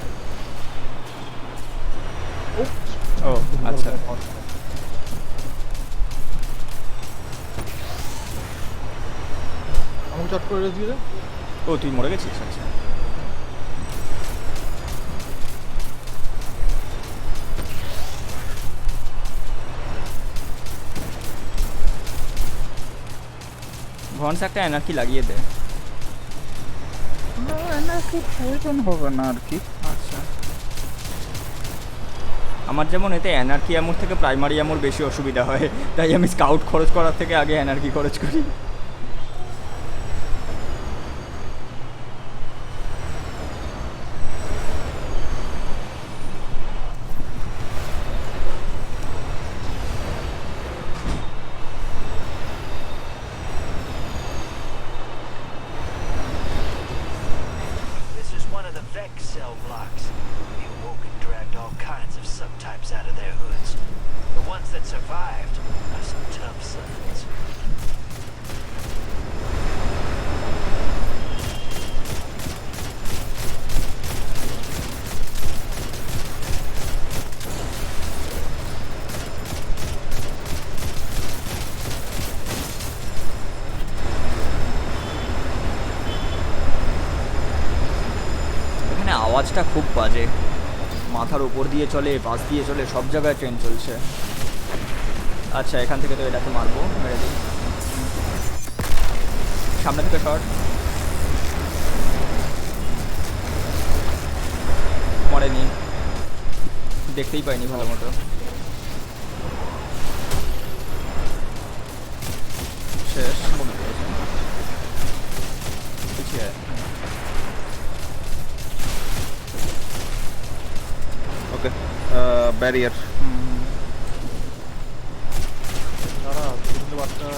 ও আচ্ছা, আমাকে চট করে রেস দিয়ে দে। ও তুই মরে গেছিস? আচ্ছা ভনস একটা এনার্জি লাগিয়ে দে। নাকি প্রয়োজন হবে না আর কি। আচ্ছা, আমার যেমন এতে এনার্জি অ্যামোর থেকে প্রাইমারি অ্যামোর বেশি অসুবিধা হয়, তাই আমি স্কাউট খরচ করার থেকে আগে এনার্জি খরচ করি। This is one of the Vex cell blocks. The Awoken dragged all kinds of subtypes out of their hoods. The ones that survived are some tough sons. এখানে আওয়াজটা খুব বাজে, মাথার উপর দিয়ে চলে, পাশ দিয়ে চলে, সব জায়গায় ট্রেন চলছে। আচ্ছা এখান থেকে তো এটাকে মারবো, মেরে দিই। সামনে থেকে শট, মরেনি, দেখতেই পাইনি ভালো মতো। শেষ। পিছিয়ে আয়। ওকে, ব্যারিয়ার। দাঁড়া, কিন্তু বাচ্চা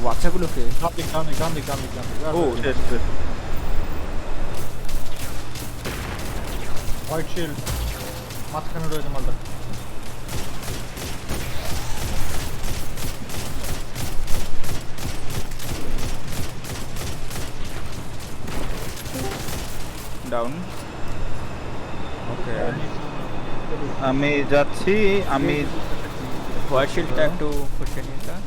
বাচ্চাগুলোকে ডান দিক। ও হোয়াইট শিল্ড মাঝখানে রয়েছে মালটা। ডাউন। ওকে আমি যাচ্ছি, আমি হোয়াইট শিল্ডটা একটু খুশিয়ে নিতে। না।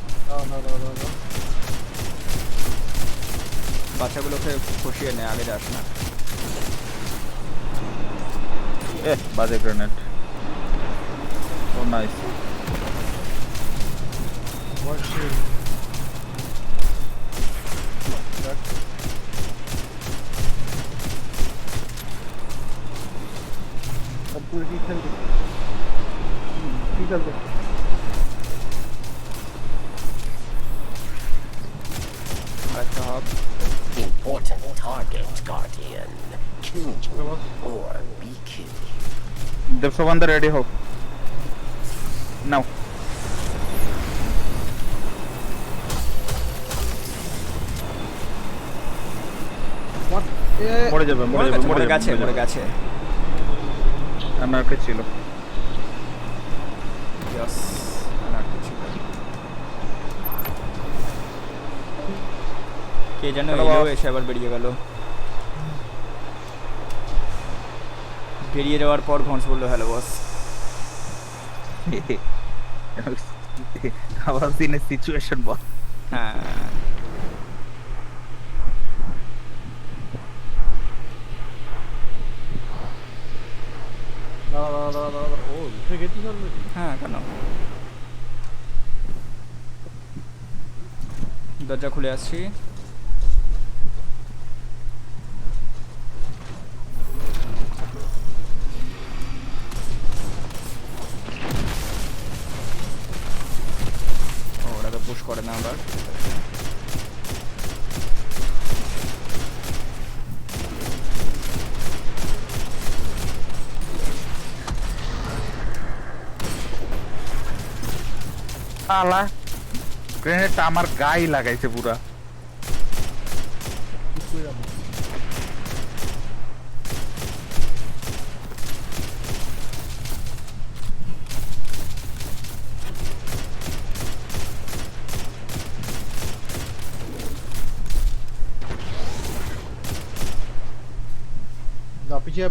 বাচ্চাগুলোকে খুশিয়ে নে, আগে যাস না। বাজে গ্রেনেড। ও নাইস। হোয়াইট শিল্ড কি খেলবে? আরেকটা হব। Important target, Guardian. Kill or be killed. দেবসবন্ধা রেডি হোক নাও। মরে যাবে মরে গেছে। আমার ছিল Yes, anarchy ছিল। কে জানো এলো, এসে আবার বেরিয়ে গেল। বেরিয়ে যাওয়ার পর ঘন্স বললো হ্যালো বস। আবার সিনে সিচুয়েশন বল। হ্যাঁ দাঁড়া। ও উঠে গেছিস অলরেডি? হ্যাঁ কেন, দরজা খুলে আসছি। ওরা তো পুশ করে না আবার। শালা গ্রেনেডটা আমার গায়ে লাগাইছে পুরা। না, পিছিয়ে।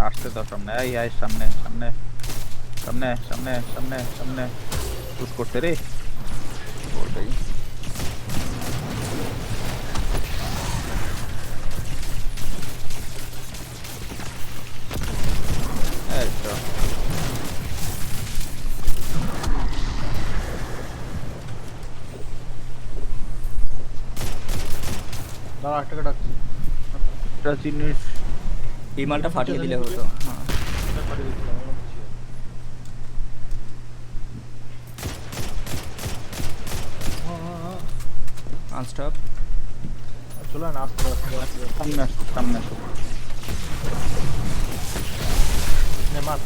আসতে দাও সামনে, এই সামনে পুশ করতে রে। বলবেই এই তো দাঁড়া, একটাকে ডাকছি। একটা জিনিস এই মালটা ফাটিয়ে দিলে হতো। হ্যাঁ আনস্টপ। চলে না, আস্তে সামনে আসো। নে মার।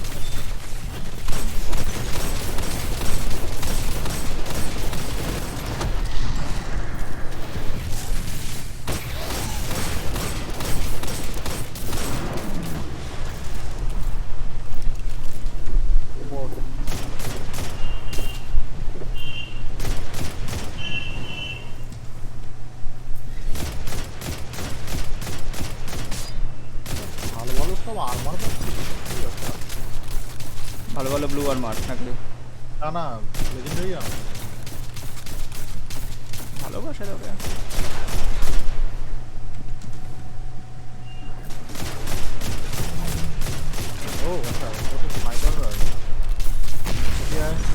ভালো সব আর্মার পাচ্ছি। ভালো ব্লু আর মার্ক থাকলে না লেজেন্ডারি ভালোবাসা তবে। ও আচ্ছা, ও তো স্নাইপার আছে। ঠিক আছে,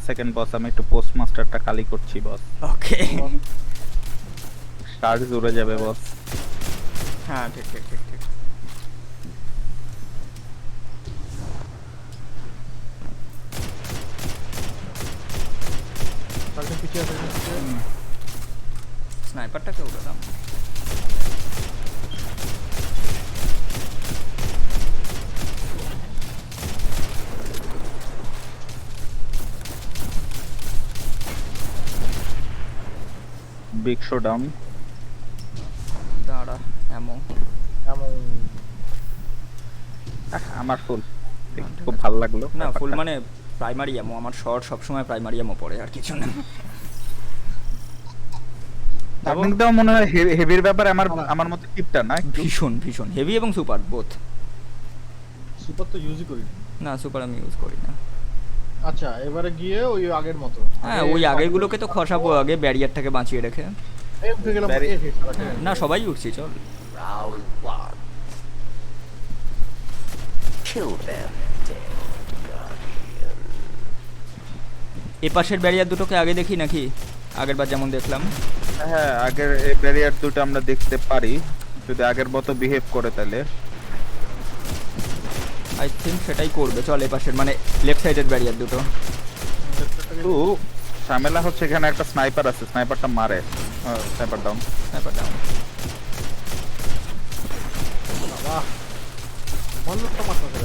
সেকেন্ড বস, আমি একটু পোস্ট মাস্টারটা খালি করছি বস। ওকে চার্জ জুড়ে যাবে বস। হ্যাঁ ঠিক তাকে পিছিয়ে আছে স্নাইপারটাকে উড়ালাম। Big showdown. দাঁড়া, এমন এমন আমার ফুল খুব ভালো লাগলো না ফুল মানে প্রাইমারি এমো, আমার শর্ট সবসময় প্রাইমারি এমো পড়ে, আর কিছু না। একদম মনে হয় হেভির ব্যাপারে আমার মতে টিপটা না একটু। ভীষণ ভীষণ হেভি এবং সুপার বোথ। সুপার তো ইউজই করি না। না সুপার আমি ইউজ করি না। আচ্ছা এবারে গিয়ে ওই আগের মতো হ্যাঁ ওই আগেরগুলোকে তো খসাবো আগে, ব্যারিয়ারটাকে বাঁচিয়ে রেখে। এই উঠে গেলাম না সবাই উঠছি, চল। Round 1. Kill them, dead guardian. এ পাশের ব্যারিয়ার দুটোকে আগে দেখি নাকি আগেরবার যেমন দেখলাম? হ্যাঁ আগের এই ব্যারিয়ার দুটো আমরা দেখতে পারি যদি আগের মতো বিহেভ করে তাহলে। আই থিঙ্ক সেটাই করবে। চল এ পাশের মানে লেফট সাইডের ব্যারিয়ার দুটো। তো ঝামেলা হচ্ছে এখানে একটা স্নাইপার আছে, স্নাইপারটা মারে। Sniper down. Sniper down. বাহ বলটা মারতে হবে।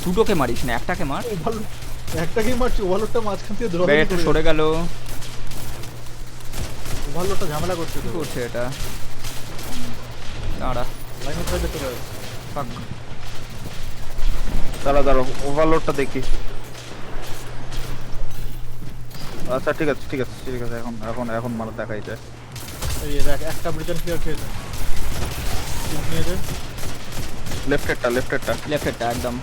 দুটোকে মারিস না, একটাকে মার। একটাকেই মারছি, ওভারলোডটা মাঝখান থেকে ধরে ব্যারিয়ারটা সরে গেল। ওভারলোডটা ঝামেলা করছে কি তো। করছে এটা? দাঁড়া, লাইন অফ সাইডে চলে যাচ্ছে। ফাক। দাঁড়া ওভারলোডটা দেখি। আচ্ছা ঠিক আছে ঠিক আছে ঠিক আছে, এখন এখন এখন মাল দেখাই যায়। এই দেখ একটা ব্রিটেন ক্লিয়ার খেয়েছে। তিন নিয়ে যায় লেফটেরটা লেফটেরটা একদম।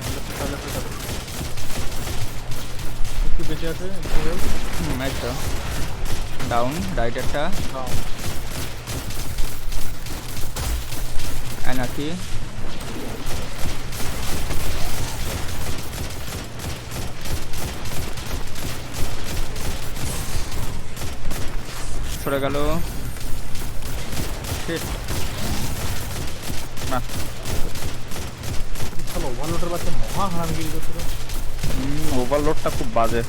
একটু বেঁচে আছে এই তো ডাউন। রাইটেরটা অ্যানাকি। সরে গেল। শিট। না চলো ওভারলোডের বাচ্চা মহা হারামগিরি করছিল। ওভারলোডটা খুব বাজে।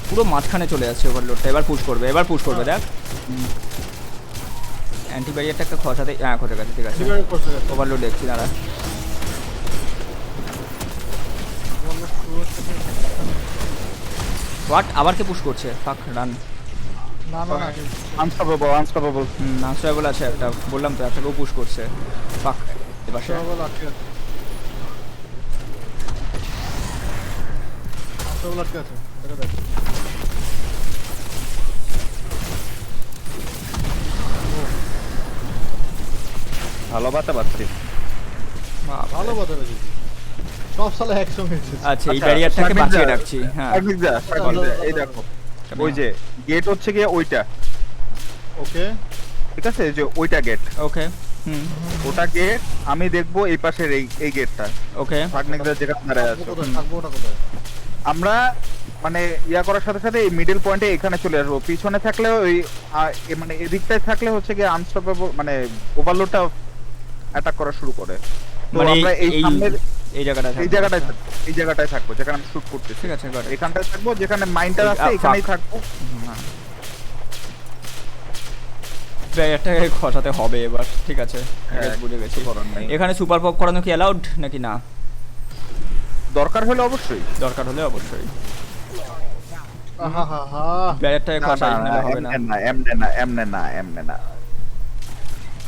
পুরো মাঝখানে চলে যাচ্ছে ওভারলোডটা। এবার পুশ করবে দেখ। অ্যান্টি ব্যারিয়ারটা একটা খসাতে, হ্যাঁ খসে গেছে, ঠিক আছে। ওভারলোড দেখছি, দাঁড়া। হোয়াট, আবার কে পুশ করছে? ফাক, রান। না না না আনস্টপেবল আনস্টপেবল আছে একটা, বললাম তো একটাকেও পুশ করছে। ফাক, এবার সে বল আটকে আছে। সব আটকে আছে, দেখা দেখ। ভালো বাতা পাচ্ছি। ভালো কথা বলেছি। সব সালে একসঙ্গে এসেছে। আচ্ছা এই ব্যারিয়ারটাকে বাঁচিয়ে রাখছি। হ্যাঁ এই দেখো ওই যে গেট হচ্ছে গিয়ে ওইটা, ওকে ঠিক আছে, যে ওইটা গেট। ওকে ওটা গেট আমি দেখবো এই পাশের এই গেটটা। ওকে ভাগনিকরা যেখানে দাঁড়ায় আছে থাকবো ওটা কোথায়? আমরা মানে ইয়া করার সাথে সাথে এই মিডল পয়েন্টে এখানে চলে আসবো। পিছনে থাকলে ওই মানে এদিকটায় থাকলে হচ্ছে গিয়ে আনস্টপেবল মানে ওভারলোডটা অ্যাটাক করা শুরু করে। তো মানে আমরা এই সামনের এই জায়গাটায় থাকবো যেখানে আমি শুট করতেছি। ঠিক আছে, এখানটায় থাকবো যেখানে মাইন্ডটা আছে, এখানেই থাকবো। ব্যারিয়ারটাকে খসাতে হবে এবার, ঠিক আছে। হ্যাঁ, বুঝে গেছি। করার নাই। এখানে সুপার পপ করানো কি অ্যালাউড নাকি না? দরকার হলে অবশ্যই। আহাহাহা ব্যারিয়ারটাকে খসাই নিলে হবে না। এমনে না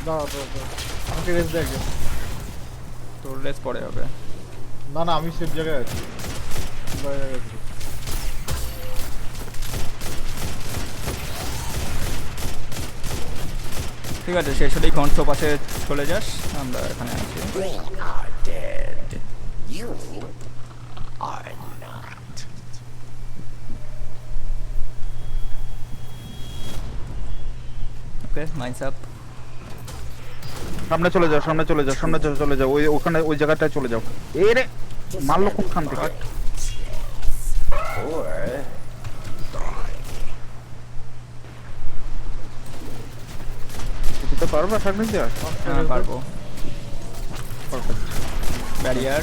দাও আমাকে রেস্ট দে একজন। তোর লেস পরে হবে। না না আমি সেফ জায়গায় আছি, বাইরে আছি। ঠিক আছে, শেষ হলেই ঘন্ট পাশে চলে যাস, আমরা এখানে আছি। We are dead. You are not. Okay, minds up. সামনে চলে যাও ওই ওখানে ওই জায়গাটায় চলে যাও। এই রে মারলো কোনখান থেকে? Or করতে পারবা সামনে দিয়ে? হ্যাঁ পারবো। Barrier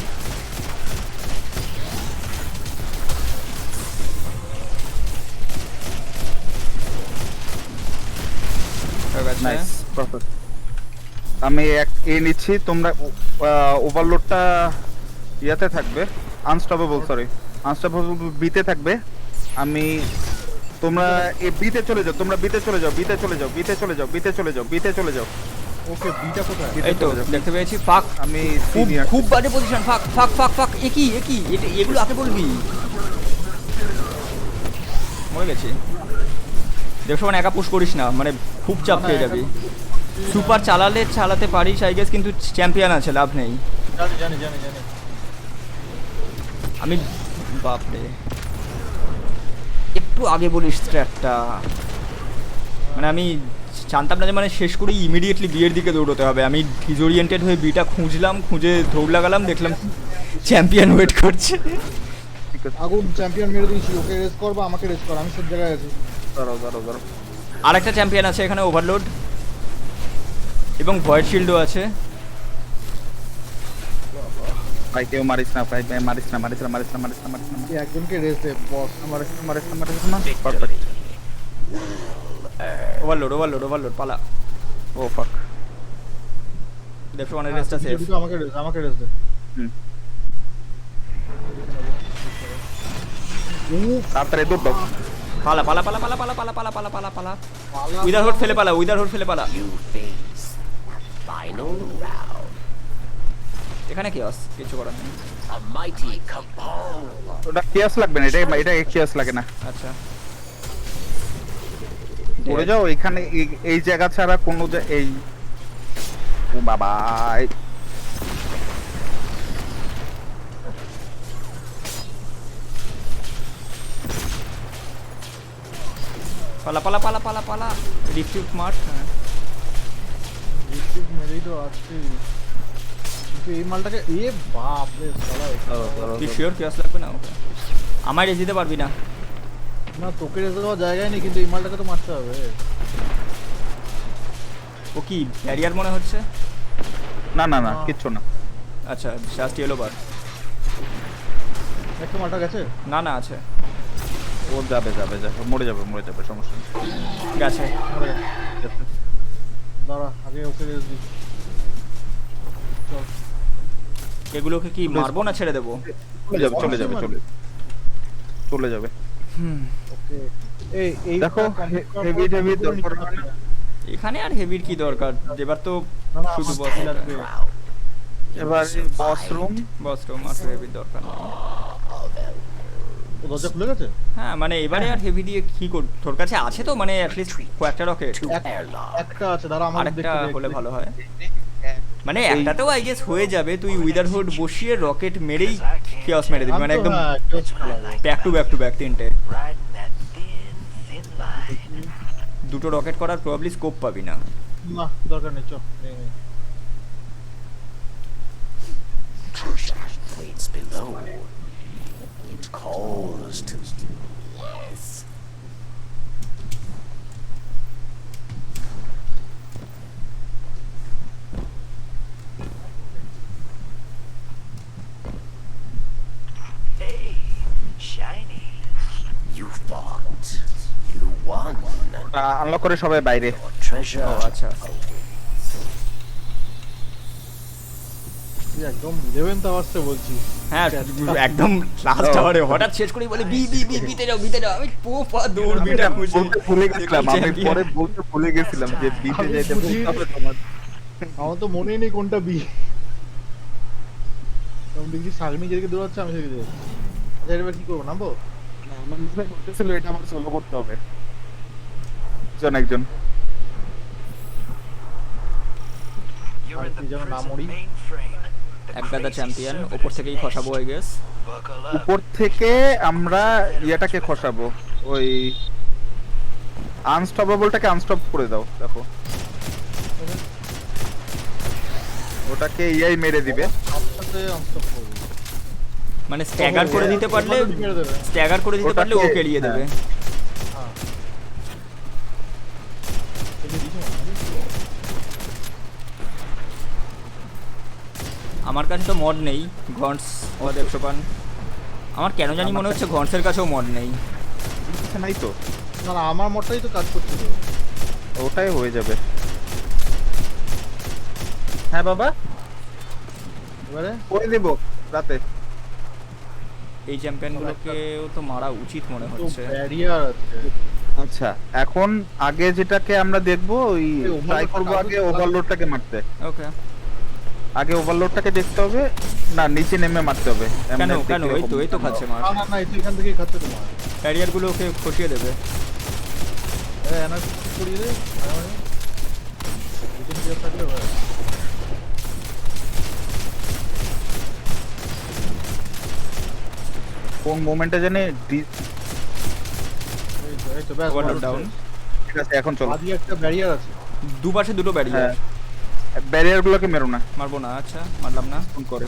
nice, perfect. আমি এক এ নিচ্ছি, তোমরা ওভারলোডটা ইয়াতে থাকবে, আনস্টপেবল, সরি আনস্টপেবল বিতে থাকবে। আমি তোমরা এ বিতে চলে যাও, তোমরা বিতে চলে যাও, বিতে চলে যাও, বিতে চলে যাও, বিতে চলে যাও, বিতে চলে যাও। ওকে বিটা কোথায়? এই তো দেখতে পেয়েছি। ফাক, আমি খুব senior। খুব বাজে পজিশন। ফাক ফাক ফাক ফাক, একই এগুলো আগে বলবি। মরে গেছি। দেখো মানে একা পুশ করিস না, মানে খুব চাপ পেয়ে যাবি। সুপার চালাতে পারিস আই গেস, কিন্তু চ্যাম্পিয়ন আছে, লাভ নেই। জানি জানি জানি জানি। আমি বাপরে, একটু আগে বলিস স্ট্র্যাটটা। মানে আমি জানতাম না যে মানে শেষ করে ইমিডিয়েটলি বিয়ের দিকে দৌড়তে হবে। আমি ডিসওরিয়েন্টেড হয়ে বিটা খুঁজলাম, খুঁজে দৌড় লাগালাম, দেখলাম চ্যাম্পিয়ন ওয়েট করছে। আগুন চ্যাম্পিয়ন মেরে দিয়েছি, ওকে রেস করবা, আমাকে রেস কর, আমি সব জায়গায় আছি। দাঁড়াও দাঁড়াও দাঁড়াও। আরেকটা চ্যাম্পিয়ন আছে এখানে, ওভারলোড এবং ভয়েড শিল্ডও আছে। ভাই কেউ মারিস না, ভাই ভাই মারিস না, মারিস না, মারিস না, মারিস না, মারিস না, তুই একজনকে রেস দে বস। মারিস না, মারিস না, মারিস না। পারফেক্ট। ওভারলোড পালা। ও ফাক। দেখো অনেক রেস্ট আছে। আমাকে রেস দে। হুম। তাড়াতাড়ি দৌড় দাও। পালা পালা পালা পালা পালা পালা পালা পালা পালা পালা। উইদার হোড ফেলে পালা। You face final round. এখানে কি আছে? কিছু করার নেই। A mighty cabal. ওটা কেয়াস লাগবে না, এটা কেয়াস লাগে না। আচ্ছা পড়ে যাও এখানে, এই জায়গা ছাড়া কোনো এই ও বাবা। পালা পালা পালা পালা পালা। Refute mart. রিসিভ মেরেই তো আসছি, কিন্তু এই মালটাকে বাপ রে সালা। তুই শিওর কি লাগবে না? ওকে আমায় রেস দিতে পারবি না। না তোকে রেস দেওয়ার জায়গায় নেই, কিন্তু এই মালটাকে তো মারতে হবে। ও কি ব্যারিয়ার মনে হচ্ছে? না না না, কিচ্ছু না। আচ্ছা জাস্ট ইয়েলো বার। একটা মালটা গেছে। না না আছে, ও যাবে, মরে যাবে, সমস্যা নেই। গেছে। দাঁড়া আগে ওকে রেস দিই। চল এগুলোকে কি মারবো না ছেড়ে দেবো? চলে যাবে। ওকে এই দেখো হেভি দরকার হয় না। এখানে আর হেভির কি দরকার? এবার তো না, না, শুধু আমার বস লাগবে। এবার বস রুম আর হেভির দরকার নেই। ও দরজা খুলে গেছে। হ্যাঁ মানে এবারে আর হেভি দিয়ে কি কর? তোর কাছে আছে তো মানে অ্যাটলিস্ট কয়েকটা রকেট। একটা আছে, দাঁড়া আমার আরেকটা হলে ভালো হয়। মানে একটাতেও আই গেস হয়ে যাবে। তুই উইদারহুড বসিয়ে রকেট মেরেই কিওস মেরে দিবি, মানে একদম ব্যাক টু ব্যাক তিনটে। Riding that thin line. দুটো রকেট করার প্রবাবলি স্কোপ পাবি না। না দরকার নেই, চল নে। Waits below. It calls to yes. Hey, shiny. You fought. You won. Unlock করে সবাই বাইরে। Your treasure. ও আচ্ছা, তুই একদম 11th আওয়ার্সে বলছিস। হ্যাঁ একদম লাস্ট আওয়ারে হঠাৎ শেষ করে বলে বিতে যাও। আমি পোপা দৌড় বিটা খুঁজে বলতে ভুলে গেছিলাম, আমি পরে বলতে ভুলে গেছিলাম যে বিতে আমি যাইতে বুঝি- বলতে হবে তোমার। আমার তো মনেই নেই কোনটা বি। আমি দেখছি সাগনি যেদিকে দৌড়াচ্ছে আমি সেদিকে যাচ্ছি। আচ্ছা এবার কি করবো, নামবো? আমার মনে হচ্ছিল এটা আমার সোলো করতে হবে। একজন You're in the Artisan prison Namori. mainframe. The এক গাদা crazy চ্যাম্পিয়ন service ওপর থেকেই খসাবো আই গেস। Buckle up. উপর থেকে আমরা ইয়াটাকে খসাবো, ওই আনস্টপেবলটাকে আনস্টপ করে দাও। দেখো ওটাকে ইয়াই মেরে দিবে। একসাথে আনস্টপ করবো। মানে স্ট্যাগার করে দিতে পারলে ও ওটাকে- কেড়িয়ে দেবে। হ্যাঁ। আমার কাছে তো মড নেই ঘন্টস বা দেবসোপান। আমার কেন জানি মনে হচ্ছে ঘন্টসের কাছেও মড নেই। কিছু নাই তো, না না আমার মোটটাই তো কাজ করছিল। ওটাই হয়ে যাবে। হ্যাঁ বাবা, এবারে করে দেব রাতে। এই চ্যাম্পিয়নগুলোকেও তো মারা উচিত মনে তো হচ্ছে। ব্যারিয়ার আছে। আচ্ছা এখন আগে যেটাকে আমরা দেখবো ওই এই ট্রাই overload করবো টা আগে আগে ওভারলোডটাকে মারতে। ওকে আগে ওভারলোডটাকে দেখতে হবে, না নিচে নেমে মারতে হবে। কেন এমনি কেন দেখতে এই তো খাচ্ছে মার। না না না এটা এখান থেকেই খাচ্ছে তোমার। ক্যারিয়ারগুলো ওকে খসিয়ে দেবে। এনার্জি করিয়ে দে আরে দুজন দিয়ে থাকলে ভাই। কোন মোমেন্টে জানি এই তো ব্যাস ওভারলোড ডাউন। ঠিক আছে এখন চলো। বাদি একটা ব্যারিয়ার আছে। দুপাশে দুটো ব্যারিয়ার। হ্যাঁ ব্যারিয়ার গুলোকে মেরো না, মারবো না, আচ্ছা মারলাম না। ফোন করে।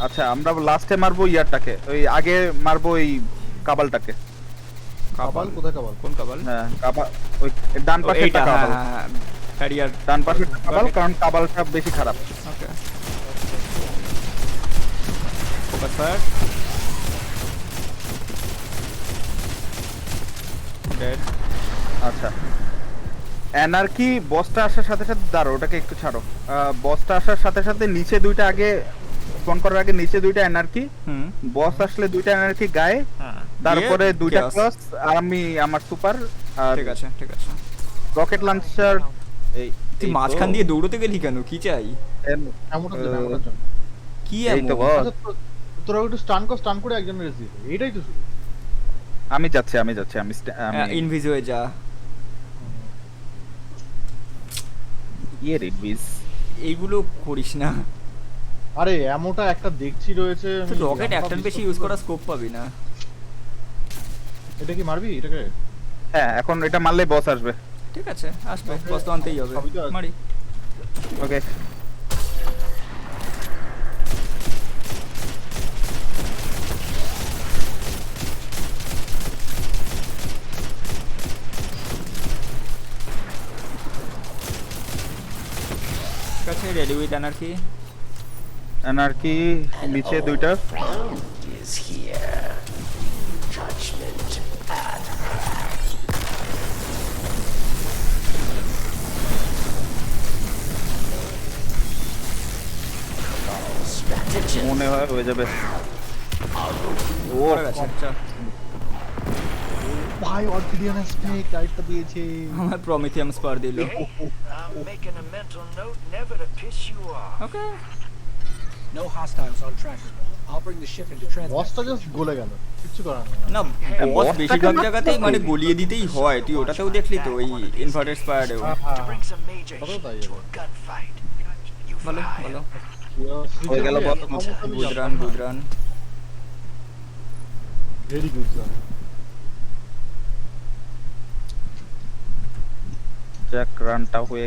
আচ্ছা আমরা লাস্টে মারবো ইয়ারটাকে, ওই আগে মারবো ওই কাবালটাকে। কাবাল কোথায় কাবাল? কোন কাবাল? হ্যাঁ কাবাল ওই ডান পাশে এইটা একটা হ্যাঁ কাবাল, হ্যাঁ ক্যারিয়ার। ডান পাশে একটা কাবাল, কারণ কাবালটা বেশি খারাপ। ওকে ফোকাস ফায়ার ডেড। আচ্ছা এনার্কি বসটা আসার সাথে সাথে দাঁড়ো, ওটাকে একটু ছাড়ো। বসটা আসার সাথে সাথে নিচে দুইটা আগে ফোন করার আগে নিচে দুইটা এনার্কি, হুম বস আসলে দুইটা এনার্কি গায়ে, তারপরে দিয়ে দুইটা chaos। ক্রস আর আমি আমার সুপার আর ঠিক আছে ঠিক আছে। Rocket launcher. এই তুই এই তো। মাঝখান দিয়ে দৌড়তে গেলি কেন? কি চাই? এমনটা তো এমনটার জন্য। কি এই তো এমন? বস। আচ্ছা তোরা একটু স্টান করে একজন রেস দিতে। এইটাই তো শুধু। আমি যাচ্ছি আমি ইনভিজ হয়ে যা। ইয়ে রিভিজ। এইগুলো করিস না। আরে এমনটা একটা দেখছি রয়েছে। তো আমি রকেট আমরা একটার বেশি বিশ্বাস ইউজ করতে করার স্কোপ পাবি না। এটা কি মারবি এটাকে? হ্যাঁ এখন এটা মারলে বস আসবে। ঠিক আছে আসবে, বস তো আনতেই হবে। সবই তো আছে। মারি। ওকে ঠিক আছে রেডি উইথ এনার্কি। এনার্কি নিচে দুইটা। Round is here. Judgment at strategy. মনে হয় হয়ে যাবে। ও পড়ে গেছে। চল ভাই অর্কিডিয়ান স্নেক লাইটটা দিয়েছে। আমার প্রমিথিয়াম স্পার দিল। Hey, I'm making a mental note never to piss you off. Okay No hostiles on tracker. I'll bring the ship into transit. বসটা জাস্ট গলে গেল, কিছু করার নেই। না বস বসটাকে বেশিরভাগ মারতে জায়গাতেই মানে হবে। গলিয়ে দিতেই হয়। তুই ওটাতেও দেখলি তো ওই inverted স্পায়ারেও। To bring some major Hello, heat Tayo. to a gunfight. You ভালো fly. ভালো হয়ে গেল boss। গুজরান গুজরান। ভেরি গুড জান। জ্যাক রানটা হয়ে